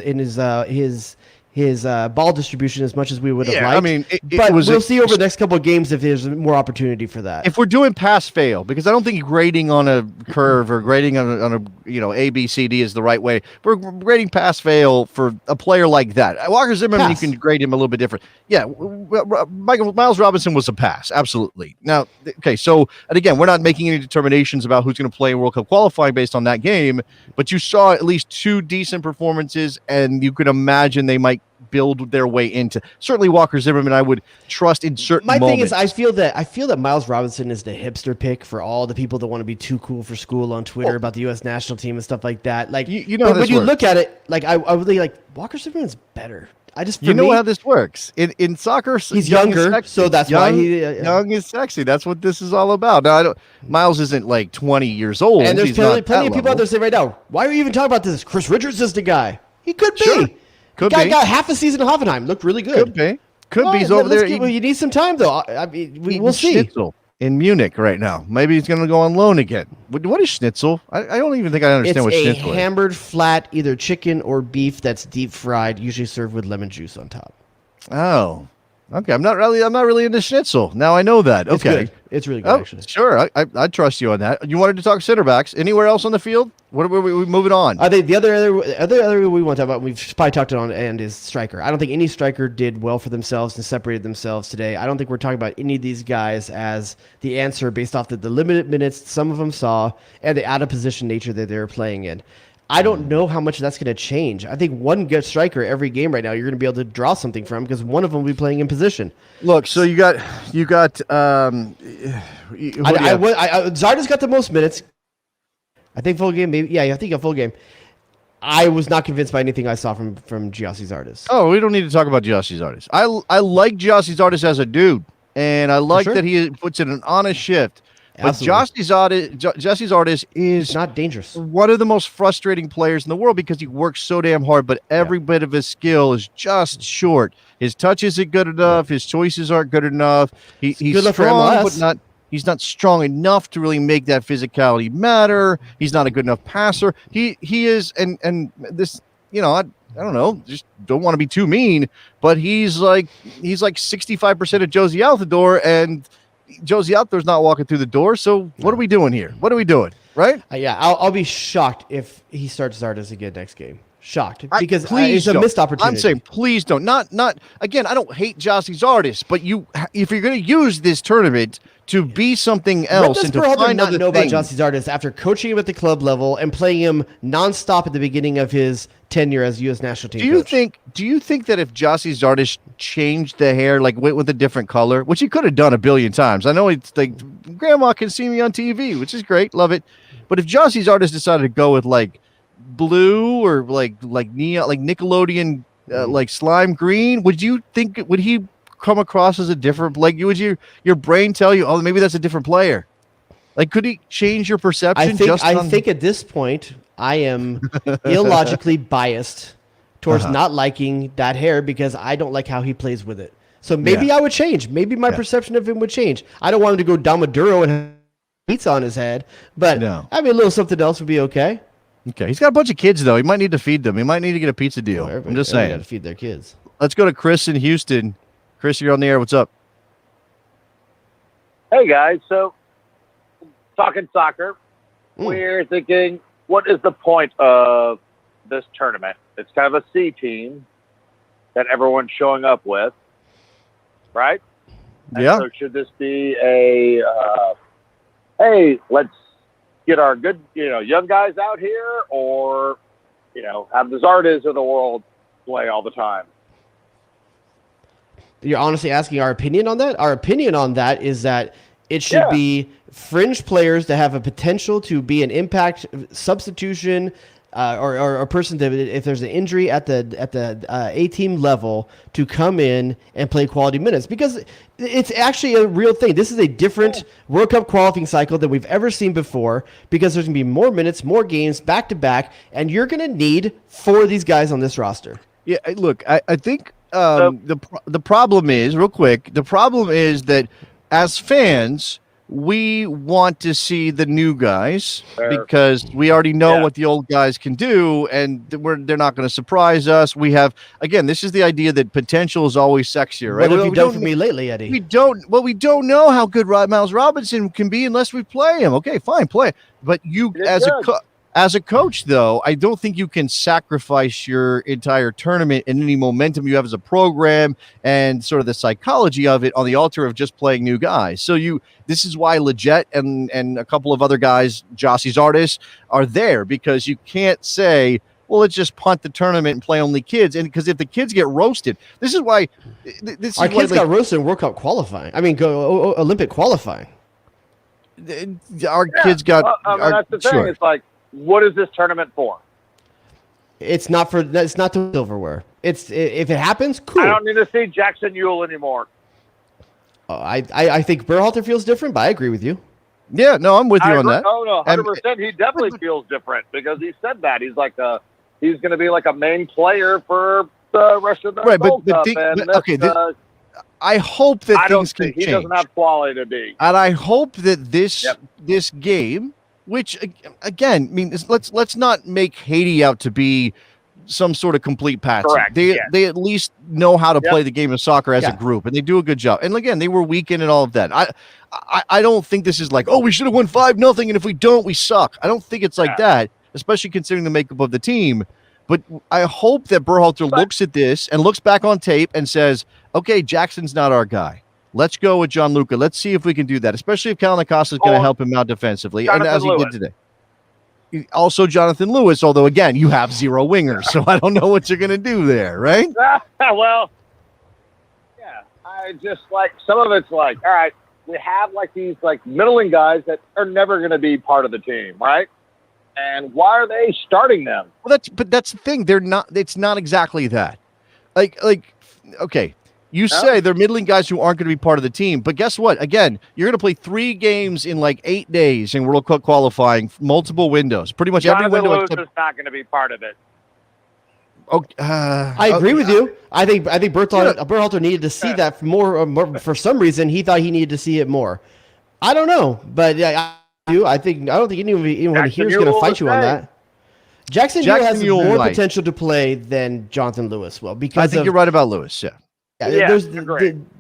ball distribution as much as we would have liked. I mean, we'll see over the next couple of games if there's more opportunity for that. If we're doing pass fail, because I don't think grading on a curve or grading on a A, B, C, D is the right way. We're grading pass fail for a player like that. Walker Zimmerman, you can grade him a little bit different. Yeah, Miles Robinson was a pass, absolutely. Now, okay, so, and again, we're not making any determinations about who's going to play in World Cup qualifying based on that game, but you saw at least two decent performances, and you could imagine they might build their way into. Certainly Walker Zimmerman I would trust in certain moments. My thing is I feel that Miles Robinson is the hipster pick for all the people that want to be too cool for school on Twitter about the US national team and stuff like that. Like, you know, when you look at it, like I would be like, Walker Zimmerman's better. How this works in soccer. He's younger, so that's why young is sexy. That's what this is all about. Now, Miles isn't like 20 years old, and there's plenty of people out there saying right now, why are you even talking about this? Chris Richards is the guy. He could be. Sure. Got half a season in Hoffenheim. Looked really good. Could be. He's over there. You need some time, though. I mean, we'll see. Schnitzel in Munich right now. Maybe he's going to go on loan again. What is schnitzel? I don't even think I understand what schnitzel is. It's a hammered flat, either chicken or beef that's deep fried, usually served with lemon juice on top. Oh, okay. I'm not really into schnitzel. Now I know that. Okay, it's really good. Actually, sure. I trust you on that. You wanted to talk center backs. Anywhere else on the field? What are we moving on? I think the other we want to talk about, we've probably talked on, and is striker. I don't think any striker did well for themselves and separated themselves today. I don't think we're talking about any of these guys as the answer based off the limited minutes some of them saw and the out of position nature that they're playing in. I don't know how much that's going to change. I think one good striker every game right now, you're going to be able to draw something from because one of them will be playing in position. Look, so you got. Zardes got the most minutes. I think full game, maybe. Yeah, I think a full game. I was not convinced by anything I saw from Gyasi Zardes. Oh, we don't need to talk about Gyasi Zardes. I like Gyasi Zardes as a dude, and I like that he puts in an honest shift. But Gyasi Zardes is not dangerous. One of the most frustrating players in the world because he works so damn hard, but every bit of his skill is just short. His touch isn't good enough. His choices aren't good enough. He's good strong, but he's not strong enough to really make that physicality matter. He's not a good enough passer. He is, and this, I don't know, just don't want to be too mean, but he's like 65% of Josie Altidore, and Josie Altidore not walking through the door. So what are we doing here? What are we doing? Right? I'll be shocked if he starts Zardes again next game. Shocked because it's a missed opportunity. I'm saying please don't. Not again. I don't hate Gyasi Zardes, but if you're going to use this tournament to be something else and to find not know about Gyasi Zardes after coaching him at the club level and playing him nonstop at the beginning of his tenure as U.S. national team coach. Do you think that if Gyasi Zardes changed the hair, like went with a different color, which he could have done a billion times? I know it's like Grandma can see me on TV, which is great, love it. But if Gyasi Zardes decided to go with like blue or like neon, like Nickelodeon, like slime green, would he come across as a different, like would your brain tell you, oh, maybe that's a different player? Like, could he change your perception? I think at this point I am illogically biased towards not liking that hair because I don't like how he plays with it. So maybe I would change. Maybe my perception of him would change. I don't want him to go Damaduro and have pizza on his head, but I mean, a little something else would be okay. Okay, he's got a bunch of kids though. He might need to feed them. He might need to get a pizza deal. I'm just saying. Got to feed their kids. Let's go to Chris in Houston. Chris, you're on the air. What's up? Hey guys. So talking soccer, we're thinking, what is the point of this tournament? It's kind of a C team that everyone's showing up with, right? And Yeah. so should this be a, hey, let's get our good, young guys out here, or, have the Zardes of the world play all the time? You're honestly asking our opinion on that? Our opinion on that is that it should be fringe players that have a potential to be an impact substitution or a person that, if there's an injury at the A-team level, to come in and play quality minutes, because it's actually a real thing. This is a different World Cup qualifying cycle than we've ever seen before, because there's going to be more minutes, more games back to back, and you're going to need 4 of these guys on this roster. Yeah, look, I think the problem is, real quick, the problem is that as fans, we want to see the new guys because we already know what the old guys can do, and they're not going to surprise us. We have, again, this is the idea that potential is always sexier, right? What have you done for me lately, Eddie? We don't know how good Miles Robinson can be unless we play him. Okay, fine, play. But you, as a coach, though, I don't think you can sacrifice your entire tournament and any momentum you have as a program and sort of the psychology of it on the altar of just playing new guys. So this is why Leggett and a couple of other guys, Jossie Zardes, are there, because you can't say, well, let's just punt the tournament and play only kids. And because if the kids get roasted, this is why our kids got roasted in World Cup qualifying. I mean, Olympic qualifying. Our kids got. That's the thing. Sure. It's like, what is this tournament for? It's not the silverware. If it happens, cool. I don't need to see Jackson Ewell anymore. I think Berhalter feels different, but I agree with you. Yeah, no, I'm with you on that. Oh no, 100%. He definitely feels different because he said that he's like he's going to be like a main player for the rest of the World Cup. I hope that things can change. He doesn't have quality to be, and I hope that this game. Which again, I mean, let's not make Haiti out to be some sort of complete patsy. Correct. They at least know how to play the game of soccer as a group, and they do a good job. And again, they were weakened and all of that. I don't think this is like, oh, we should have won 5-0, and if we don't, we suck. I don't think it's like that, especially considering the makeup of the team. But I hope that Berhalter looks at this and looks back on tape and says, okay, Jackson's not our guy. Let's go with Gianluca. Let's see if we can do that, especially if Callan Acosta is going to help him out defensively, and as he did today. Also, Jonathan Lewis, although, again, you have 0 wingers, so I don't know what you're going to do there, right? Well, I just some of it's like, all right, we have these middling guys that are never going to be part of the team, right? And why are they starting them? Well, that's the thing. They're not. It's not exactly that. Okay. You say they're middling guys who aren't going to be part of the team, but guess what? Again, you're going to play 3 games in 8 days in World Cup qualifying, multiple windows. Pretty much every window. Lewis is not going to be part of it. Okay, I agree with you. I think Berhalter needed to see that more. For some reason, he thought he needed to see it more. I don't know, but I do. I don't think anyone here is going to fight you on that. Jackson has more potential to play than Jonathan Lewis will, because I think you're right about Lewis. Yeah. There's the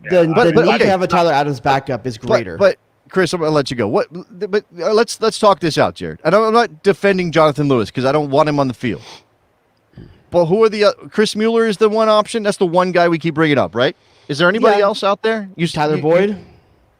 need to have a Tyler Adams backup is greater. But Chris, I'm going to let you go. But let's talk this out, Jared. I'm not defending Jonathan Lewis because I don't want him on the field. But who are the Chris Mueller is the one option. That's the one guy we keep bringing up, right? Is there anybody else out there? Tyler Boyd.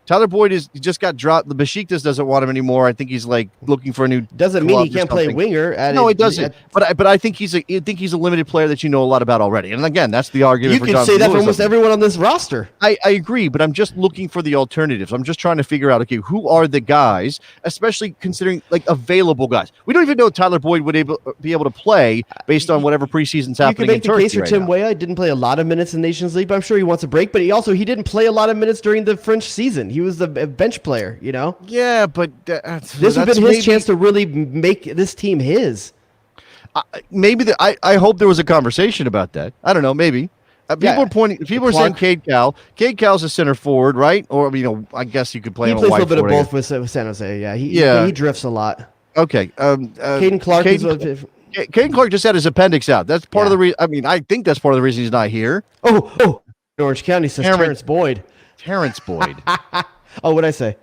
Tyler Boyd just got dropped. The Besiktas doesn't want him anymore. I think he's looking for a new. Doesn't mean he can't play winger. No, it doesn't. But I think he's a limited player that you know a lot about already. And again, that's the argument. You can say that for almost everyone on this roster. I agree, but I'm just looking for the alternatives. I'm just trying to figure out, okay, who are the guys, especially considering available guys. We don't even know if Tyler Boyd would be able to play based on whatever preseason's happening. You can make the case for Tim Weah. Didn't play a lot of minutes in Nations League, but I'm sure he wants a break. But he didn't play a lot of minutes during the French season. He was the bench player, Yeah, but this would have been his chance to really make this team his. I hope there was a conversation about that. I don't know. Maybe people are saying Cade Cal. Cade Cal's a center forward, right? Or I guess you could play him. He plays a little bit of both with San Jose. Yeah, he drifts a lot. Okay, Caden Clark. Caden Clark just had his appendix out. That's part of the reason. I mean, I think that's part of the reason he's not here. Oh, Orange County says Terrence Boyd. Terrence Boyd. Oh, what'd I say?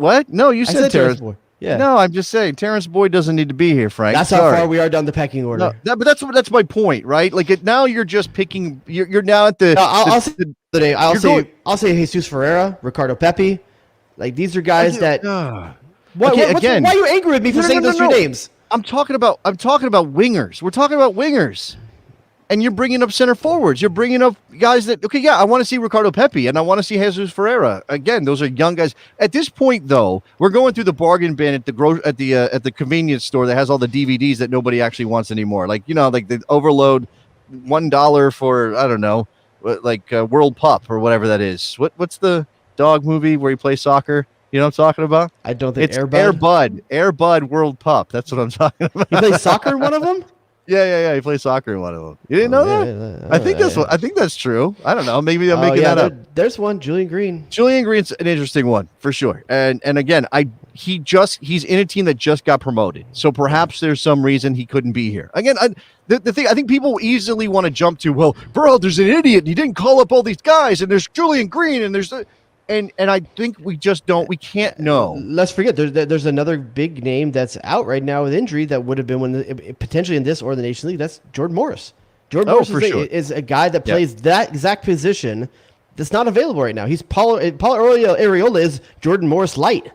What? No, you I said Terrence Boyd. Yeah. No, I'm just saying Terrence Boyd doesn't need to be here, Frank. That's Sorry. how far we are down the pecking order. No, but that's my point, right? Like now you're just picking. You're now at the. No, I'll say Jesus Ferreira, Ricardo Pepi. Like these are guys that. Why are you angry with me for saying those three names? I'm talking about wingers. We're talking about wingers. And you're bringing up center forwards. You're bringing up guys that, okay, yeah, I want to see Ricardo Pepi and I want to see Jesus Ferreira. Again, those are young guys. At this point, though, we're going through the bargain bin at the convenience store that has all the DVDs that nobody actually wants anymore. Like, like the Overload $1 for, I don't know, like World Pup or whatever that is. What's the dog movie where he plays soccer? You know what I'm talking about? I don't think it's Air Bud World Pup. That's what I'm talking about. He plays soccer in one of them? Yeah. He plays soccer in one of them. You didn't know that? I think that's true. I don't know. Maybe I'm making that up. There's one, Julian Green. Julian Green's an interesting one for sure. And again, he's in a team that just got promoted. So perhaps there's some reason he couldn't be here. Again, the thing I think people easily want to jump to, well, Berhalter's an idiot and he didn't call up all these guys and there's Julian Green and there's and I think we can't know. Let's forget there's another big name that's out right now with injury that would have been potentially in this or the Nation League. That's Jordan Morris. Jordan Morris is a guy that plays that exact position that's not available right now. He's Paulo Areola is Jordan Morris light.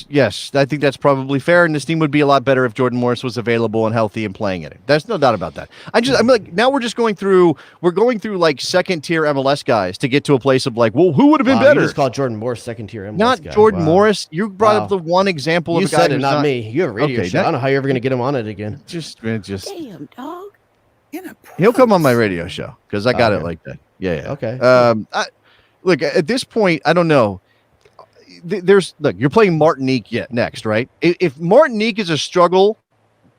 Yes, I think that's probably fair, and this team would be a lot better if Jordan Morris was available and healthy and playing in it. There's no doubt about that. I'm like, now we're going through like second tier MLS guys to get to a place of like, well, who would have been better? You just called Jordan Morris second tier MLS not guy. Jordan Morris. You brought up the one example of a guy said it, not me. You have a radio show. I don't know how you're ever going to get him on it again. Just Damn, dog. He'll come on my radio show because I got it like that. Yeah. Okay. Look, at this point, I don't know. You're playing Martinique next, right? If Martinique is a struggle,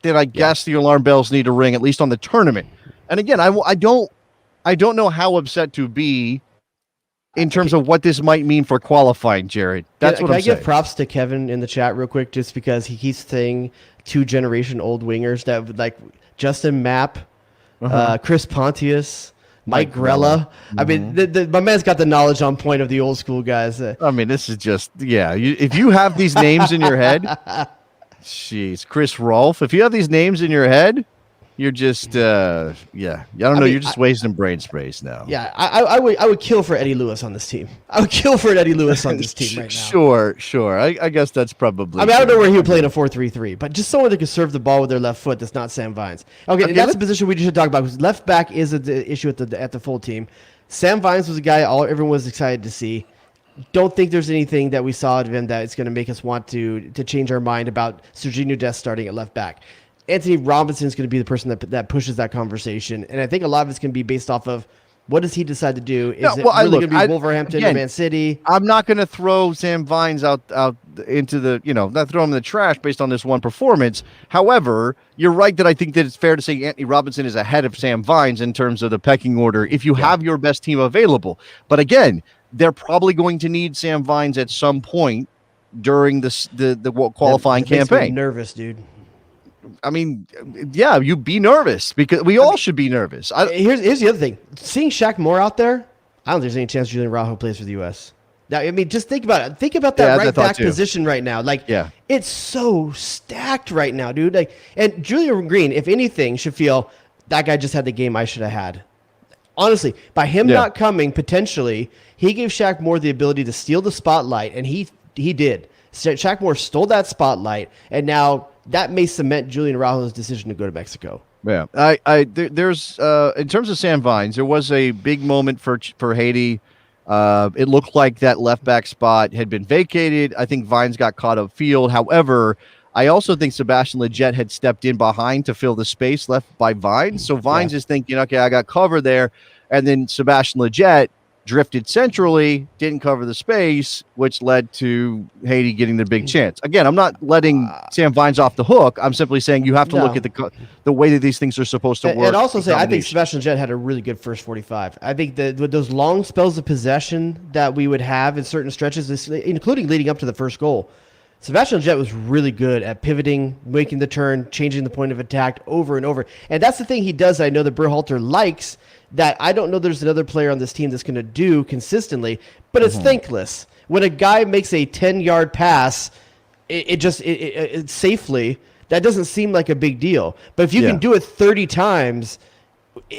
then I guess the alarm bells need to ring, at least on the tournament. And again, I don't know how upset to be in terms of what this might mean for qualifying, Jared. That's what I'm saying. Can I give props to Kevin in the chat real quick, just because he keeps saying 2-generation old wingers that would like Justin Mapp, Chris Pontius, Mike Grella. I mean, my man's got the knowledge on point of the old school guys. I mean, this is just, if you have these names in your head, jeez, Chris Rolfe, if you have these names in your head, you're just, I don't know, you're just wasting brain space now. Yeah, I would kill for Eddie Lewis on this team. I would kill for Eddie Lewis on this team right now. Sure. I guess that's probably. I mean, I don't know where he would play in a 4-3-3, but just someone that could serve the ball with their left foot that's not Sam Vines. Okay, that's a position we should talk about, because left back is an issue at the full team. Sam Vines was a guy everyone was excited to see. Don't think there's anything that we saw of him that it's going to make us want to change our mind about Serginho Dest starting at left back. Anthony Robinson is going to be the person that pushes that conversation. And I think a lot of it's going to be based off of what does he decide to do? Is it really going to be Wolverhampton or Man City? I'm not going to throw Sam Vines out into the, not throw him in the trash based on this one performance. However, you're right that I think that it's fair to say Anthony Robinson is ahead of Sam Vines in terms of the pecking order if you have your best team available. But again, they're probably going to need Sam Vines at some point during the qualifying campaign. Makes me nervous, dude. I mean, you'd be nervous because we all should be nervous. Here's the other thing. Seeing Shaq Moore out there, I don't think there's any chance Julian Araujo plays for the U.S. Now, I mean, just think about it. Think about that right back position right now. Like, it's so stacked right now, dude. Like, and Julian Green, if anything, should feel that guy just had the game I should have had. Honestly, by him not coming, potentially, he gave Shaq Moore the ability to steal the spotlight, and he did. Shaq Moore stole that spotlight, and now that may cement Julian Araujo's decision to go to Mexico. Yeah, there's in terms of Sam Vines, there was a big moment for Haiti. It looked like that left back spot had been vacated. I think Vines got caught upfield. However, I also think Sebastian Lletget had stepped in behind to fill the space left by Vines. So Vines is thinking, okay, I got cover there, and then Sebastian Lletget drifted centrally, didn't cover the space, which led to Haiti getting the big chance. Again, I'm not letting Sam Vines off the hook. I'm simply saying you have to look at the way that these things are supposed to work. And also say, I think Sebastian Lletget had a really good first 45. I think that with those long spells of possession that we would have in certain stretches, including leading up to the first goal, Sebastian Lletget was really good at pivoting, making the turn, changing the point of attack over and over. And that's the thing he does that I know that Berhalter likes, that I don't know there's another player on this team that's going to do consistently, but it's thankless. When a guy makes a 10-yard pass, it safely, that doesn't seem like a big deal. But if you can do it 30 times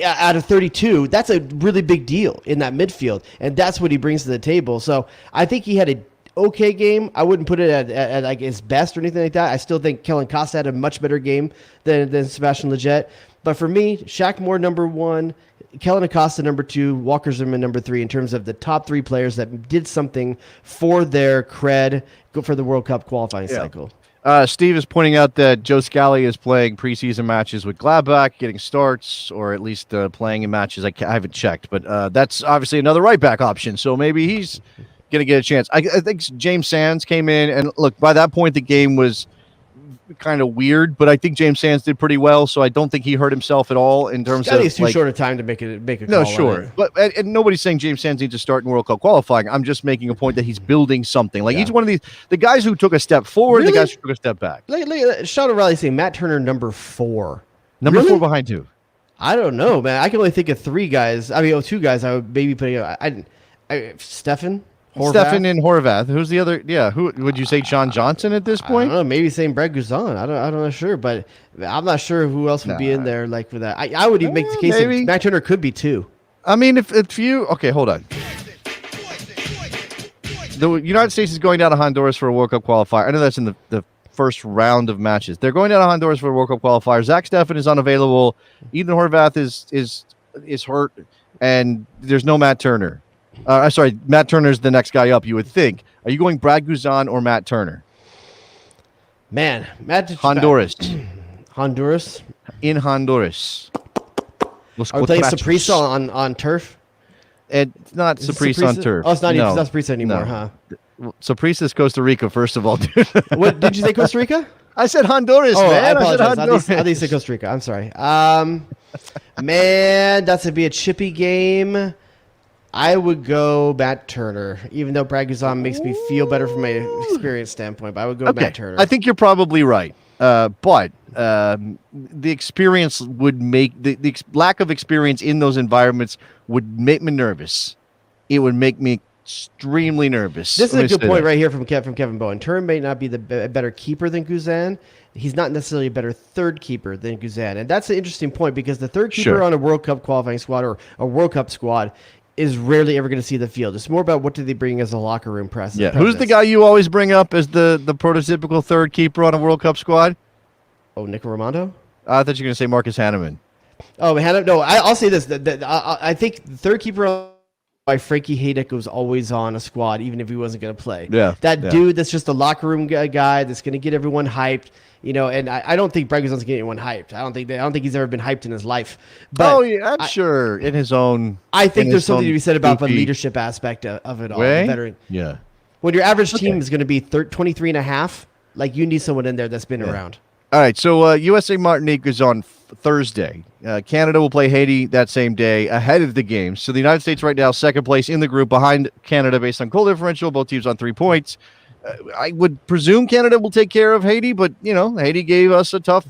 out of 32, that's a really big deal in that midfield. And that's what he brings to the table. So I think he had a okay game. I wouldn't put it at like his best or anything like that. I still think Kellen Costa had a much better game than Sebastian Lletget. But for me, Shaq Moore number 1, Kellen Acosta number 2, Walker Zimmerman number 3 in terms of the top 3 players that did something for their cred for the World Cup qualifying cycle. Steve is pointing out that Joe Scally is playing preseason matches with Gladbach, getting starts, or at least playing in matches. I haven't checked, but that's obviously another right back option. So maybe he's going to get a chance. I think James Sands came in, and look, by that point the game was kind of weird, but I think James Sands did pretty well, so I don't think he hurt himself at all in terms of too short a time to make a no, call sure. But and nobody's saying James Sands needs to start in World Cup qualifying. I'm just making a point that he's building something. Like each one of the guys who took a step forward, the guys who took a step back. Sean O'Reilly saying Matt Turner number 4. Number 4 behind who? I don't know, man. I can only think of 3 guys. I mean, 2 guys. I would maybe put Stefan. Stefan and Horvath. Who's the other? Yeah, who would you say? Sean Johnson at this point? I don't know. Maybe saying Brad Guzan. I don't know. Sure, but I'm not sure who else would be in there like for that. I would even make the case that Matt Turner could be 2. I mean, if you hold on. The United States is going down to Honduras for a World Cup qualifier. I know that's in the first round of matches. They're going down to Honduras for a World Cup qualifier. Zach Steffen is unavailable. Ethan Horvath is hurt, and there's no Matt Turner. Sorry, Matt Turner's the next guy up, you would think. Are you going Brad Guzan or Matt Turner? Man, Honduras. Honduras? In Honduras. Are we playing Saprissa on turf? It's not Saprissa on turf. Oh, it's not even Saprissa anymore, huh? Saprissa is Costa Rica, first of all, dude. What did you say, Costa Rica? I said Honduras, man. I apologize. said Honduras. I think you said Costa Rica. I'm sorry. Man, that's going to be a chippy game. I would go Matt Turner, even though Brad Guzan makes me feel better from my experience standpoint. But I would go Matt Turner. I think you're probably right. But the experience would make the lack of experience in those environments would make me nervous. It would make me extremely nervous. This is a good point right here from Kevin Bowen. Turner may not be a better keeper than Guzan. He's not necessarily a better third keeper than Guzan. And that's an interesting point because the third keeper on a World Cup qualifying squad or a World Cup squad is rarely ever going to see the field. It's more about what do they bring as a locker room presence. Yeah. Who's the guy you always bring up as the prototypical third keeper on a World Cup squad? Oh, Nick Romando? I thought you were going to say Marcus Hanneman. Oh, no, I'll say this. I think the third keeper by Frankie Haydick was always on a squad, even if he wasn't going to play. Yeah. Dude that's just a locker room guy that's going to get everyone hyped. You know, and I don't think Brad Guzan's getting anyone hyped. I don't think he's ever been hyped in his life. But I'm sure in his own. I think there's something to be said about the leadership aspect of it all. The veteran. Yeah. When your average team is going to be 23 and a half, like you need someone in there that's been around. All right, so USA Martinique is on Thursday. Canada will play Haiti that same day ahead of the game. So the United States right now second place in the group behind Canada based on goal differential. Both teams on 3 points. I would presume Canada will take care of Haiti, but Haiti gave us a tough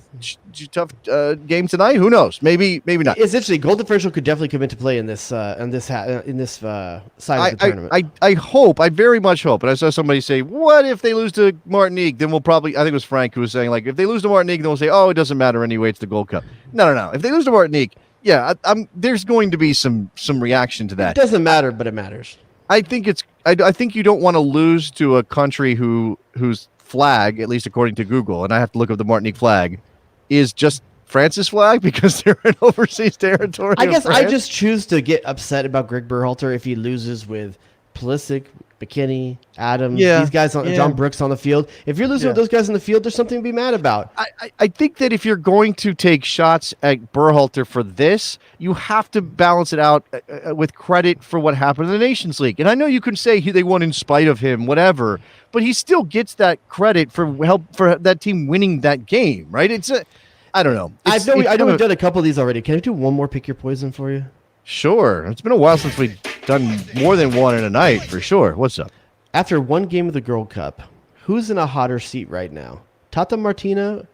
game tonight. Who knows? Maybe not. It's interesting. Goal differential could definitely come into play in this side of the tournament. I hope. I very much hope. And I saw somebody say, "What if they lose to Martinique? Then we'll probably." I think it was Frank who was saying, like, if they lose to Martinique, then we'll say, "Oh, it doesn't matter anyway. It's the Gold Cup." No. If they lose to Martinique, there's going to be some reaction to that. It doesn't matter, but it matters. I think I think you don't want to lose to a country whose flag, at least according to Google, and I have to look up the Martinique flag, is just France's flag because they're an overseas territory. I guess I just choose to get upset about Greg Berhalter if he loses with Pulisic, McKinney, Adams, these guys, John Brooks on the field. If you're losing with those guys on the field, there's something to be mad about. I think that if you're going to take shots at Berhalter for this, you have to balance it out with credit for what happened in the Nations League. And I know you can say they won in spite of him, whatever, but he still gets that credit for that team winning that game, right? I don't know. I know we've done a couple of these already. Can I do one more pick your poison for you? Sure. It's been a while since we've done more than one in a night, for sure. What's up? After one game of the Gold Cup, who's in a hotter seat right now? Tata Martino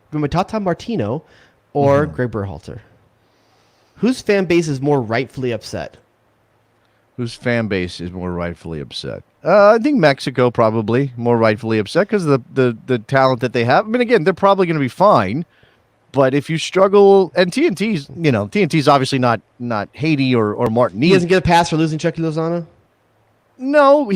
or Greg Berhalter? Whose fan base is more rightfully upset? Whose fan base is more rightfully upset? I think Mexico probably more rightfully upset because of the talent that they have. I mean, again, they're probably going to be fine. But if you struggle, and TNT's obviously not Haiti or Martinique. He doesn't get a pass for losing Chucky Lozano? No,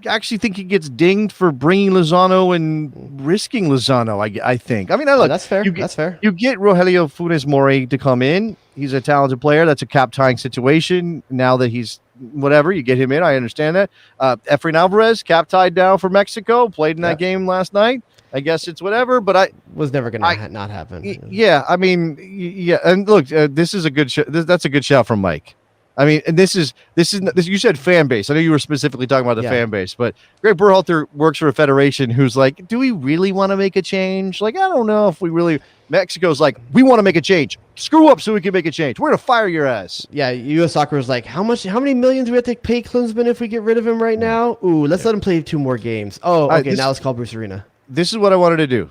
actually think he gets dinged for bringing Lozano and risking Lozano, I think. I mean, look, that's fair. That's fair. You get Rogelio Funes Mori to come in. He's a talented player. That's a cap-tying situation. Now that he's whatever, you get him in. I understand that. Efrain Alvarez, cap-tied now for Mexico, played in that game last night. I guess it's whatever, but I was never going to not happen. Yeah, I mean, yeah, and look, this is a good that's a good shout from Mike. I mean, and this is you said fan base. I know you were specifically talking about the fan base, but Greg Berhalter works for a federation who's like, do we really want to make a change? Like, I don't know if we really. Mexico's like, we want to make a change. Screw up so we can make a change. We're gonna fire your ass. Yeah, U.S. Soccer is like, how many millions do we have to pay Klinsmann if we get rid of him right now? Ooh, let's let him play 2 more games. Oh, okay, now let's call Bruce Arena. This is what I wanted to do.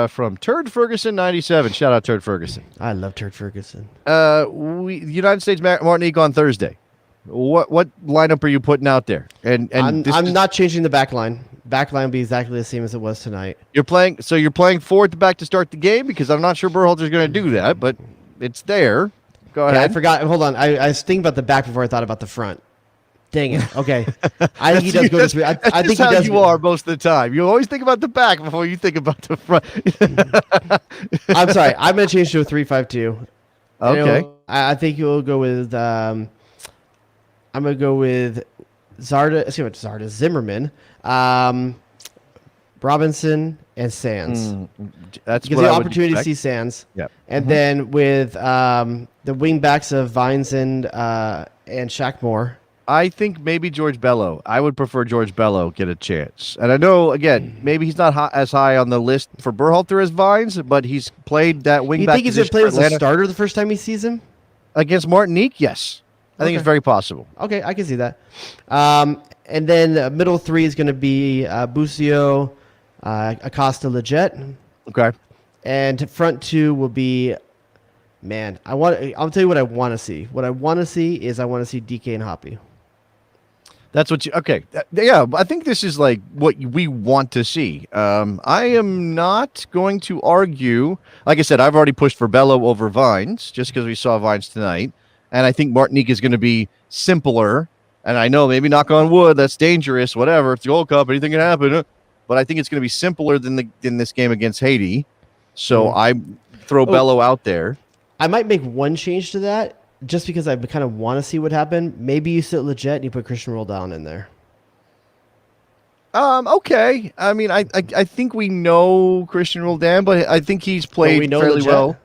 From Turd Ferguson 97. Shout out Turd Ferguson. I love Turd Ferguson. United States Martinique on Thursday. What lineup are you putting out there? And I'm not changing the back line. Back line will be exactly the same as it was tonight. You're playing forward to back to start the game because I'm not sure Berhalter's going to do that, but it's there. Go ahead. I forgot. Hold on. I was thinking about the back before I thought about the front. Dang it. Okay. I think he does go to 3. I think he does. You are most of the time. You always think about the back before you think about the front. I'm sorry. I'm going to change to a 3-5-2. Okay. I think you'll go with. I'm going to go with Zardes, Zimmerman, Robinson, and Sands. That's gives the opportunity to see Sands. Yeah. And then with the wing backs of Vines and Shaq Moore. I think maybe George Bello. I would prefer George Bello get a chance. And I know, again, maybe he's not as high on the list for Berhalter as Vines, but he's played that wing back. You think he's going to play as a starter the first time he sees him? Against Martinique? Yes. I think it's very possible. Okay, I can see that. And then middle 3 is going to be Busio, Acosta, Leggett. Okay. And front 2 will be, I'll tell you what I want to see. What I want to see is DK and Hoppy. That's what yeah, I think this is like what we want to see. I am not going to argue. Like I said, I've already pushed for Bello over Vines just because we saw Vines tonight. And I think Martinique is going to be simpler. And I know maybe knock on wood, that's dangerous, whatever. It's the Gold Cup, anything can happen. But I think it's going to be simpler than this game against Haiti. So I throw Bello out there. I might make one change to that just because I kind of want to see what happened. Maybe you sit Leggett and you put Christian Roldan in there. Okay. I mean, I think we know Christian Roldan, but I think he's played fairly well.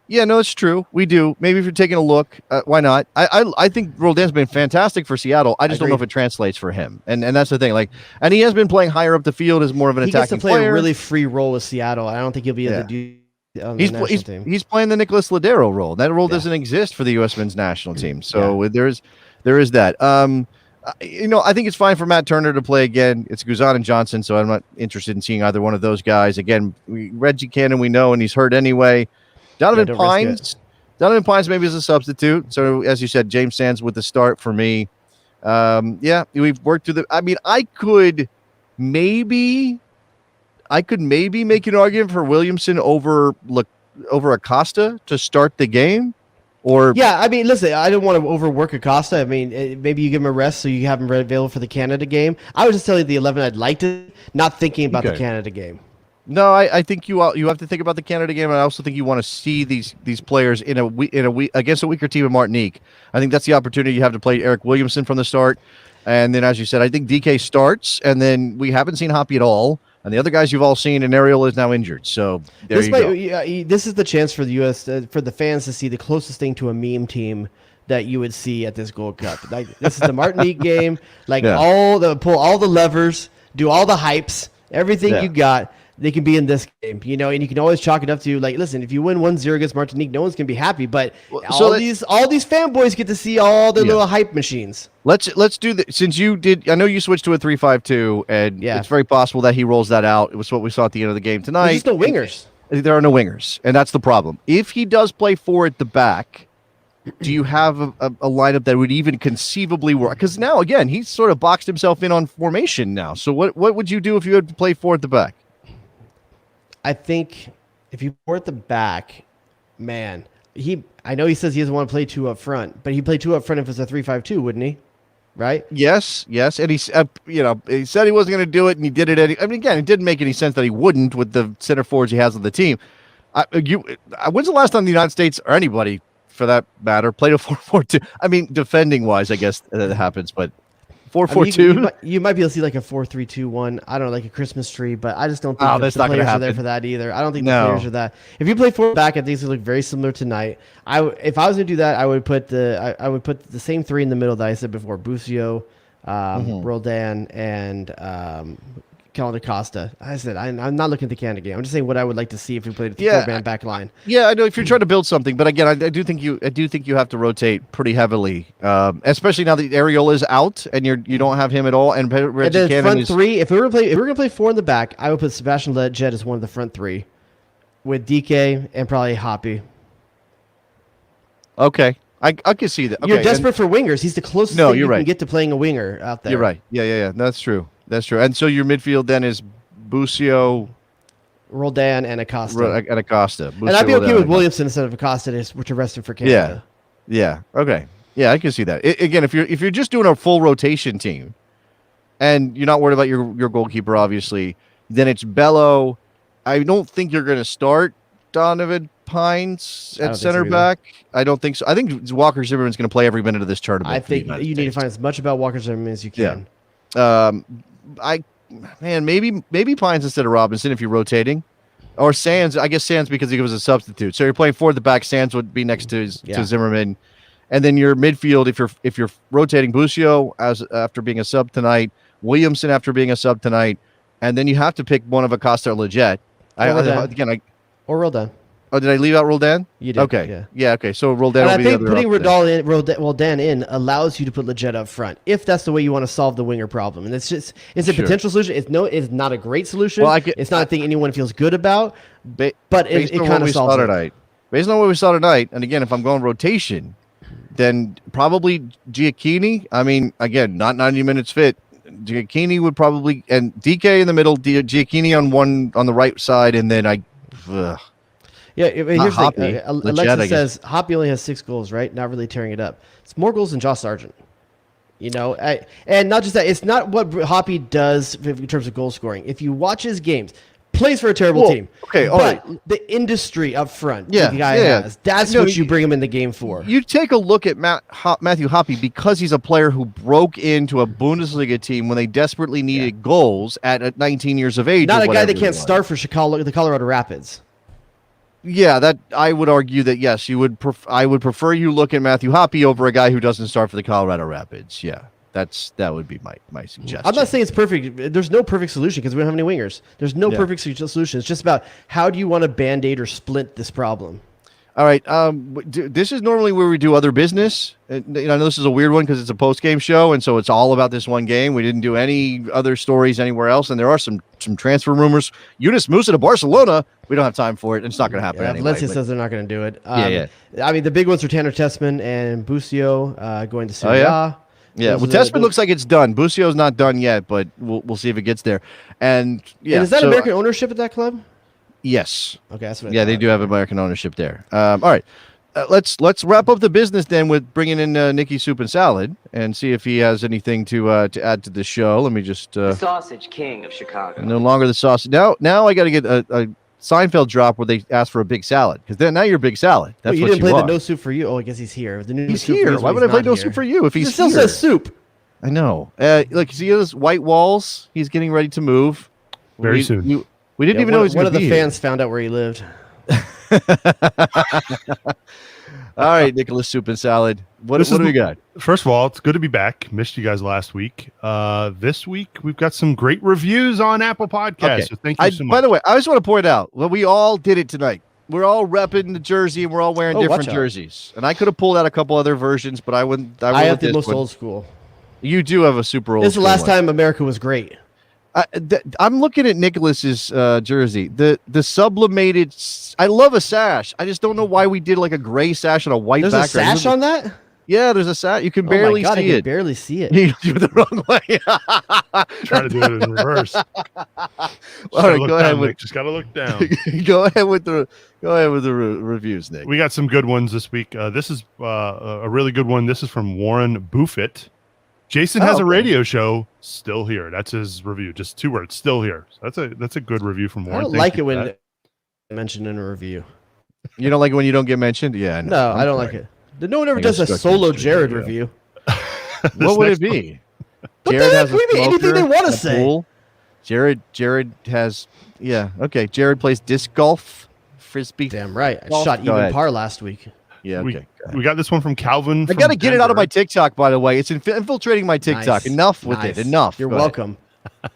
Yeah, no, it's true. We do. Maybe if you're taking a look, why not? I think Roldan's been fantastic for Seattle. I just don't know if it translates for him. And that's the thing. And he has been playing higher up the field as more of an attacking player. He gets to play a really free role with Seattle. I don't think he'll be able to do He's playing the Nicolas Ladero role. That role doesn't exist for the U.S. men's national team. So there is that. I think it's fine for Matt Turner to play again. It's Guzan and Johnson, so I'm not interested in seeing either one of those guys. Again, Reggie Cannon we know, and he's hurt anyway. Donovan Pines maybe is a substitute. So as you said, James Sands with the start for me. We've worked through I could maybe make an argument for Williamson over Acosta to start the game. Listen, I don't want to overwork Acosta. I mean, maybe you give him a rest so you have him available for the Canada game. I was just telling you the 11 I'd like to, not thinking about the Canada game. No, I think you have to think about the Canada game. And I also think you want to see these players in a week against a weaker team in Martinique. I think that's the opportunity you have to play Eric Williamson from the start. And then, as you said, I think DK starts, and then we haven't seen Hoppy at all. And the other guys you've all seen, and Ariel is now injured. So there you go. This is the chance for the U.S. For the fans to see the closest thing to a meme team that you would see at this Gold Cup. This is the Martinique game. Pull all the levers, do all the hypes, everything you got. they can be in this game, you know, and you can always chalk it up to like, listen, if you win 1-0 against Martinique, no one's gonna be happy, but all these fanboys get to see all their little hype machines. Let's do that. Since you did, I know you switched to a 3-5-2, and it's very possible that he rolls that out. It was what we saw at the end of the game tonight. There's just no wingers. There are no wingers, and that's the problem. If he does play 4 at the back, do you have a lineup that would even conceivably work? Because now, again, he's sort of boxed himself in on formation now. So what would you do if you had to play 4 at the back? I think if you 4 at the back, man, I know he says he doesn't want to play 2 up front, but he'd play 2 up front if it's a 3-5-2, wouldn't he? Right? Yes, and he said he wasn't going to do it, and he did it. Again, it didn't make any sense that he wouldn't with the center forwards he has on the team. When's the last time the United States or anybody, for that matter, played a 4-4-2? I mean, defending wise, I guess that happens, but 4-4-2. You might be able to see like a 4-3-2-1. I don't know, like a Christmas tree, but I just don't think that's the not players gonna are there happen. for that either. I don't think the players are that. If you play 4 back, I think it's gonna look very similar tonight. If I was gonna do that, I would put the same 3 in the middle that I said before: Busio, Roldan, and Calvin Acosta. I said I'm not looking at the Canada game. I'm just saying what I would like to see if we played a 4-man back line. Yeah, I know if you're trying to build something, but again, I do think you have to rotate pretty heavily, especially now that Areola is out and you don't have him at all. And Reggie then Cannon front 3. If we were gonna play 4 in the back, I would put Sebastian Jet as one of the front 3, with DK and probably Hoppy. Okay. I can see that. Okay. You're desperate for wingers. He's the closest thing you can get to playing a winger out there. You're right. Yeah. That's true. And so your midfield then is Busio, Roldan, and Acosta. And I'd be okay with Williamson instead of Acosta to rest him for Canada. Yeah. Okay. Yeah, I can see that. Again, if you're just doing a full rotation team, and you're not worried about your goalkeeper, obviously, then it's Bello. I don't think you're going to start Donovan Pines at center back. I don't think so. I think Walker Zimmerman's going to play every minute of this tournament. I think you need to find as much about Walker Zimmerman as you can. Yeah. Maybe Pines instead of Robinson if you're rotating, or Sands. I guess Sands because he was a substitute. So you're playing 4 at the back. Sands would be next to Zimmerman, and then your midfield if you're rotating Busio after being a sub tonight, Williamson after being a sub tonight, and then you have to pick one of Acosta or Leggett. Or Roldan. Oh, did I leave out Roldan? You did. Okay. Yeah. Okay. So Roldan. And I think putting Roldan in allows you to put Leggett up front if that's the way you want to solve the winger problem. And it's a potential solution. It's not a great solution. It's not a thing anyone feels good about. But it kind of solves it. Based on what we saw tonight, and again, if I'm going rotation, then probably Giacchini. I mean, again, not 90 minutes fit. Giacchini would probably, and DK in the middle, Giacchini on the right side, and then here's the thing. Alexa says Hoppy only has 6 goals, right? Not really tearing it up. It's more goals than Josh Sargent. You know, and not just that. It's not what Hoppy does in terms of goal scoring. If you watch his games, plays for a terrible team. Okay, but the industry up front, the guy has. That's what you bring him in the game for. You take a look at Matthew Hoppy because he's a player who broke into a Bundesliga team when they desperately needed goals at 19 years of age. Not a guy that can't start for the Colorado Rapids. Yeah, that I would argue that yes, you would. I would prefer you look at Matthew Hoppy over a guy who doesn't start for the Colorado Rapids. Yeah. That would be my suggestion. I'm not saying it's perfect. There's no perfect solution because we don't have any wingers. There's no perfect solution. It's just about how do you want to band-aid or splint this problem. All right. This is normally where we do other business. I know this is a weird one because it's a post-game show, and so it's all about this one game. We didn't do any other stories anywhere else, and there are some transfer rumors. Yunus Musa to Barcelona. We don't have time for it. It's not going to happen anyway. Valencia says they're not going to do it. I mean, the big ones are Tanner Tessman and Busio going to Serie A. Yeah, well, Tessman looks like it's done. Busio's not done yet, but we'll see if it gets there. And is that American ownership at that club? Yes. Okay, that's what I thought. They do have American ownership there. All right, let's wrap up the business then with bringing in Nicky Soup and Salad and see if he has anything to add to the show. Let me just the Sausage King of Chicago. No longer the sausage. Now I got to get a Seinfeld drop where they ask for a big salad because then now you're big salad. That's you what didn't you play are. the no soup for you. Oh, I guess he's here. He's here. Why would I play no soup for you if he's here? It still says soup. I know. Look, see those white walls? He's getting ready to move. Very soon. We didn't even know he was one going to be of the here. fans found out where he lived. All right, Nicholas Soup and Salad. What do we got? First of all, it's good to be back. Missed you guys last week. This week we've got some great reviews on Apple Podcasts. Okay. So thank you so much. By the way, I just want to point out, well, we all did it tonight. We're all repping the jersey, and we're all wearing different jerseys. And I could have pulled out a couple other versions, but I wouldn't. I have the most old school. You do have a super old. This is the last time America was great. I'm looking at Nicholas's jersey. The sublimated. I love a sash. I just don't know why we did like a gray sash on a white background. There's a sash on that? Yeah, there's a sash. You can barely see I it. can barely see it. You do it the wrong way. Trying to do it in reverse. All right, go ahead. Nick. Just got to look down. Go ahead with the reviews, Nick. We got some good ones this week. This is a really good one. This is from Warren Buffett. Jason has a radio show. Still here. That's his review. Just 2 words. Still here. So that's a good review from Warren. I don't like it when mentioned in a review. You don't like it when you don't get mentioned? Yeah. No, I don't like it. No one ever does a solo Jared review. What would it be? Jared has anything they want to say. Pool. Jared has, yeah, okay. Jared plays disc golf, frisbee. Damn right. I shot even par last week. Yeah, okay. We got this one from Calvin. I got to get it out of my TikTok, by the way. It's infiltrating my TikTok. Nice. Enough with it. Enough. You're welcome. All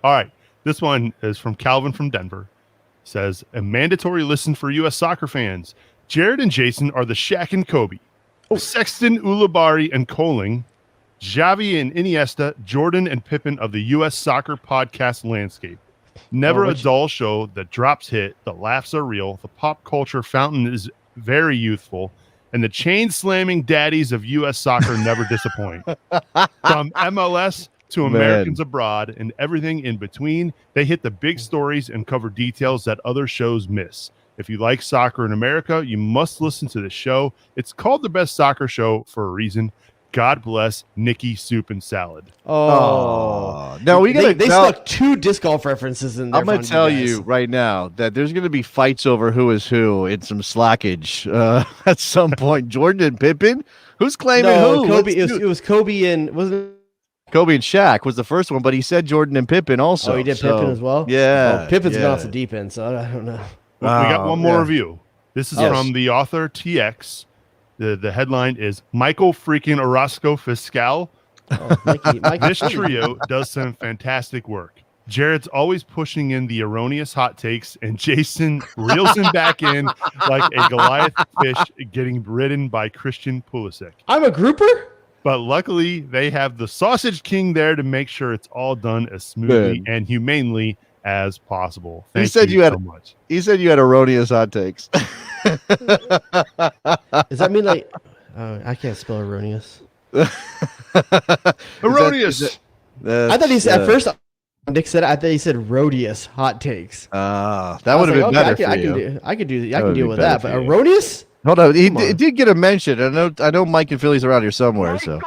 right. This one is from Calvin from Denver. Says, a mandatory listen for U.S. soccer fans. Jared and Jason are the Shaq and Kobe. Sexton, Ulibarri, and Coling. Xavi and Iniesta, Jordan and Pippen of the U.S. soccer podcast landscape. Never a dull show that drops hit, the laughs are real, the pop culture fountain is very youthful, and the chain-slamming daddies of U.S. soccer never disappoint. From MLS to Americans abroad and everything in between, they hit the big stories and cover details that other shows miss. If you like soccer in America, you must listen to this show. It's called the best soccer show for a reason. God bless Nikki Soup and Salad. Oh, no, they stuck 2 disc golf references in there. I'm going to tell you right now that there's going to be fights over who is who in some slackage at some point. Jordan and Pippen? Who's claiming who? Kobe, it was Kobe and wasn't it? Kobe and Shaq was the first one, but he said Jordan and Pippen also. Oh, he did Pippen as well? Yeah. Pippen's been off the deep end, so I don't know. Well, we got one more review. This is from the author TX. The headline is Michael freaking Orozco Fiscal. This trio does some fantastic work. Jared's always pushing in the erroneous hot takes, and Jason reels him back in like a Goliath fish getting ridden by Christian Pulisic. I'm a grouper? But luckily, they have the Sausage King there to make sure it's all done as smoothly and humanely as possible. Thank you so much. He said you had erroneous hot takes. Does that mean like I can't spell erroneous? Erroneous. I thought he said at first. Nick said I thought he said Rhodius hot takes. That would have been better for you. I could deal with that, but erroneous? Hold on, he did get a mention. I know Mike and Philly's around here somewhere. So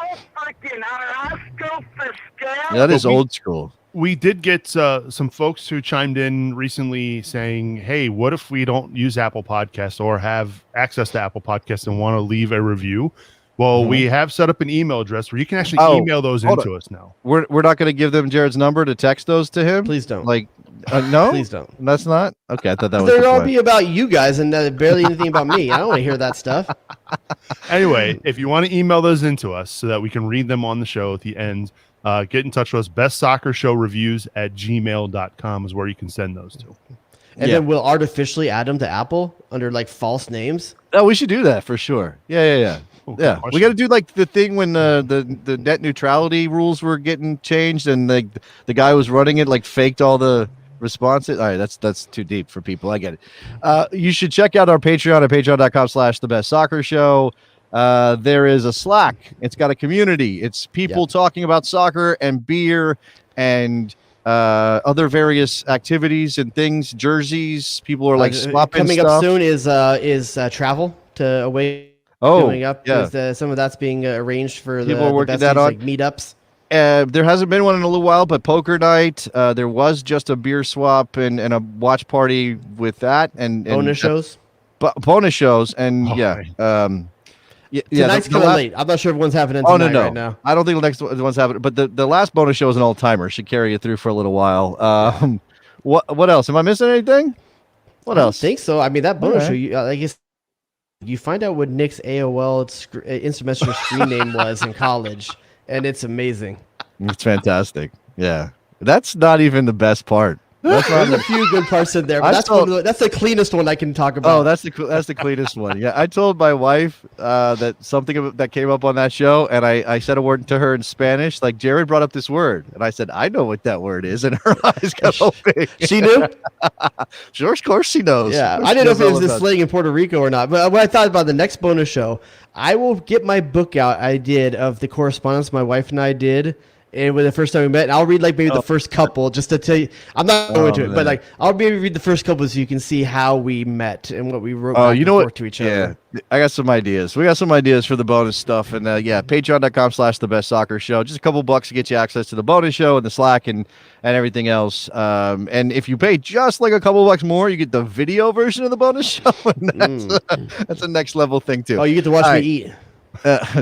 that is old school. We did get some folks who chimed in recently saying, hey, what if we don't use Apple Podcasts or have access to Apple Podcasts and want to leave a review? Well, we have set up an email address where you can actually email those into us now. We're not going to give them Jared's number to text those to him? Please don't. No? Please don't. That's not? Okay, I thought that was They'll all be about you guys and barely anything about me. I don't want to hear that stuff. Anyway, if you want to email those into us so that we can read them on the show at the end, get in touch with us. bestsoccershowreviews@gmail.com is where you can send those to. And then we'll artificially add them to Apple under like false names. Oh, we should do that for sure. Yeah. Yeah, we got to do like the thing when the net neutrality rules were getting changed, and the guy was running it like faked all the responses. All right, that's too deep for people. I get it. You should check out our Patreon at patreon.com/thebestsoccershow. There is a Slack. It's got a community. It's people talking about soccer and beer and other various activities and things. Jerseys. People are like swapping coming stuff. Up soon is travel to away. Coming up, some of that's being arranged for people are working that on like meetups. There hasn't been one in a little while, but poker night. There was just a beer swap and a watch party with that, and bonus shows. Bonus shows, and tonight's kind of late. I'm not sure if one's happening tonight right now. I don't think the next one's happening, but the last bonus show is an all timer. Should carry you through for a little while. What else? Am I missing anything? What else? I think so. I mean, that bonus show, I guess. You find out what Nick's AOL instant messenger screen name was in college, and it's amazing. It's fantastic. Yeah. That's not even the best part. There's a few good parts in there, but that's the cleanest one I can talk about. Oh, that's the cleanest one. Yeah, I told my wife that something that came up on that show, and I said a word to her in Spanish. Like, Jared brought up this word, and I said, I know what that word is, and her eyes got open. She knew? Sure, of course she knows. Yeah, I didn't know if it was this slang in Puerto Rico or not, but when I thought about the next bonus show, I will get my book out I did of the correspondence my wife and I did. And when the first time we met, and I'll read like maybe the first couple just to tell you. I'm not going to it, but like I'll maybe read the first couple so you can see how we met and what we wrote back and forth to each other. Yeah, I got some ideas. We got some ideas for the bonus stuff, and patreon.com/thebestsoccershow. Just a couple bucks to get you access to the bonus show and the Slack and everything else. And if you pay just like a couple bucks more, you get the video version of the bonus show. And that's a next level thing too. Oh, you get to watch me eat.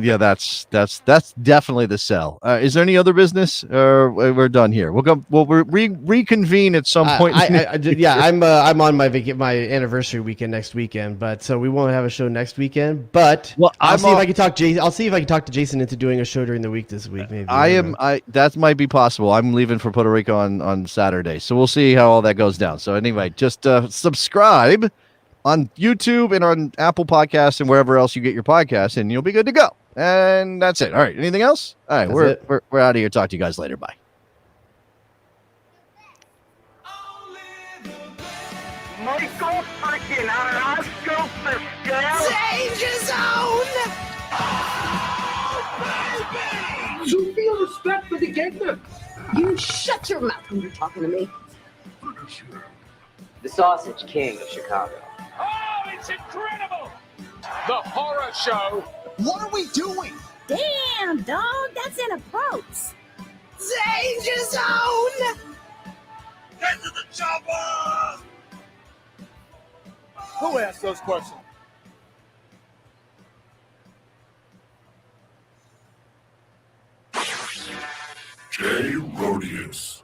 Yeah, that's definitely the sell. Is there any other business? We're done here. We'll reconvene at some point. I'm on my anniversary weekend next weekend, but so we won't have a show next weekend. But I'll see if I can talk to Jason into doing a show during the week this week. Maybe that might be possible. I'm leaving for Puerto Rico on Saturday, so we'll see how all that goes down. So anyway, just subscribe on YouTube and on Apple Podcasts and wherever else you get your podcasts, and you'll be good to go. And that's it. All right. Anything else? All right. We're out of here. Talk to you guys later. Bye. Michael freaking Orozco Fiscal. Danger zone! Oh, baby! You feel respect for the Gegner. You shut your mouth when you're talking to me. The Sausage King of Chicago. Oh, it's incredible! The horror show. What are we doing? Damn, dog, that's in a approach. Danger zone! Get to the chopper! Who asked those questions? Jay Rodius.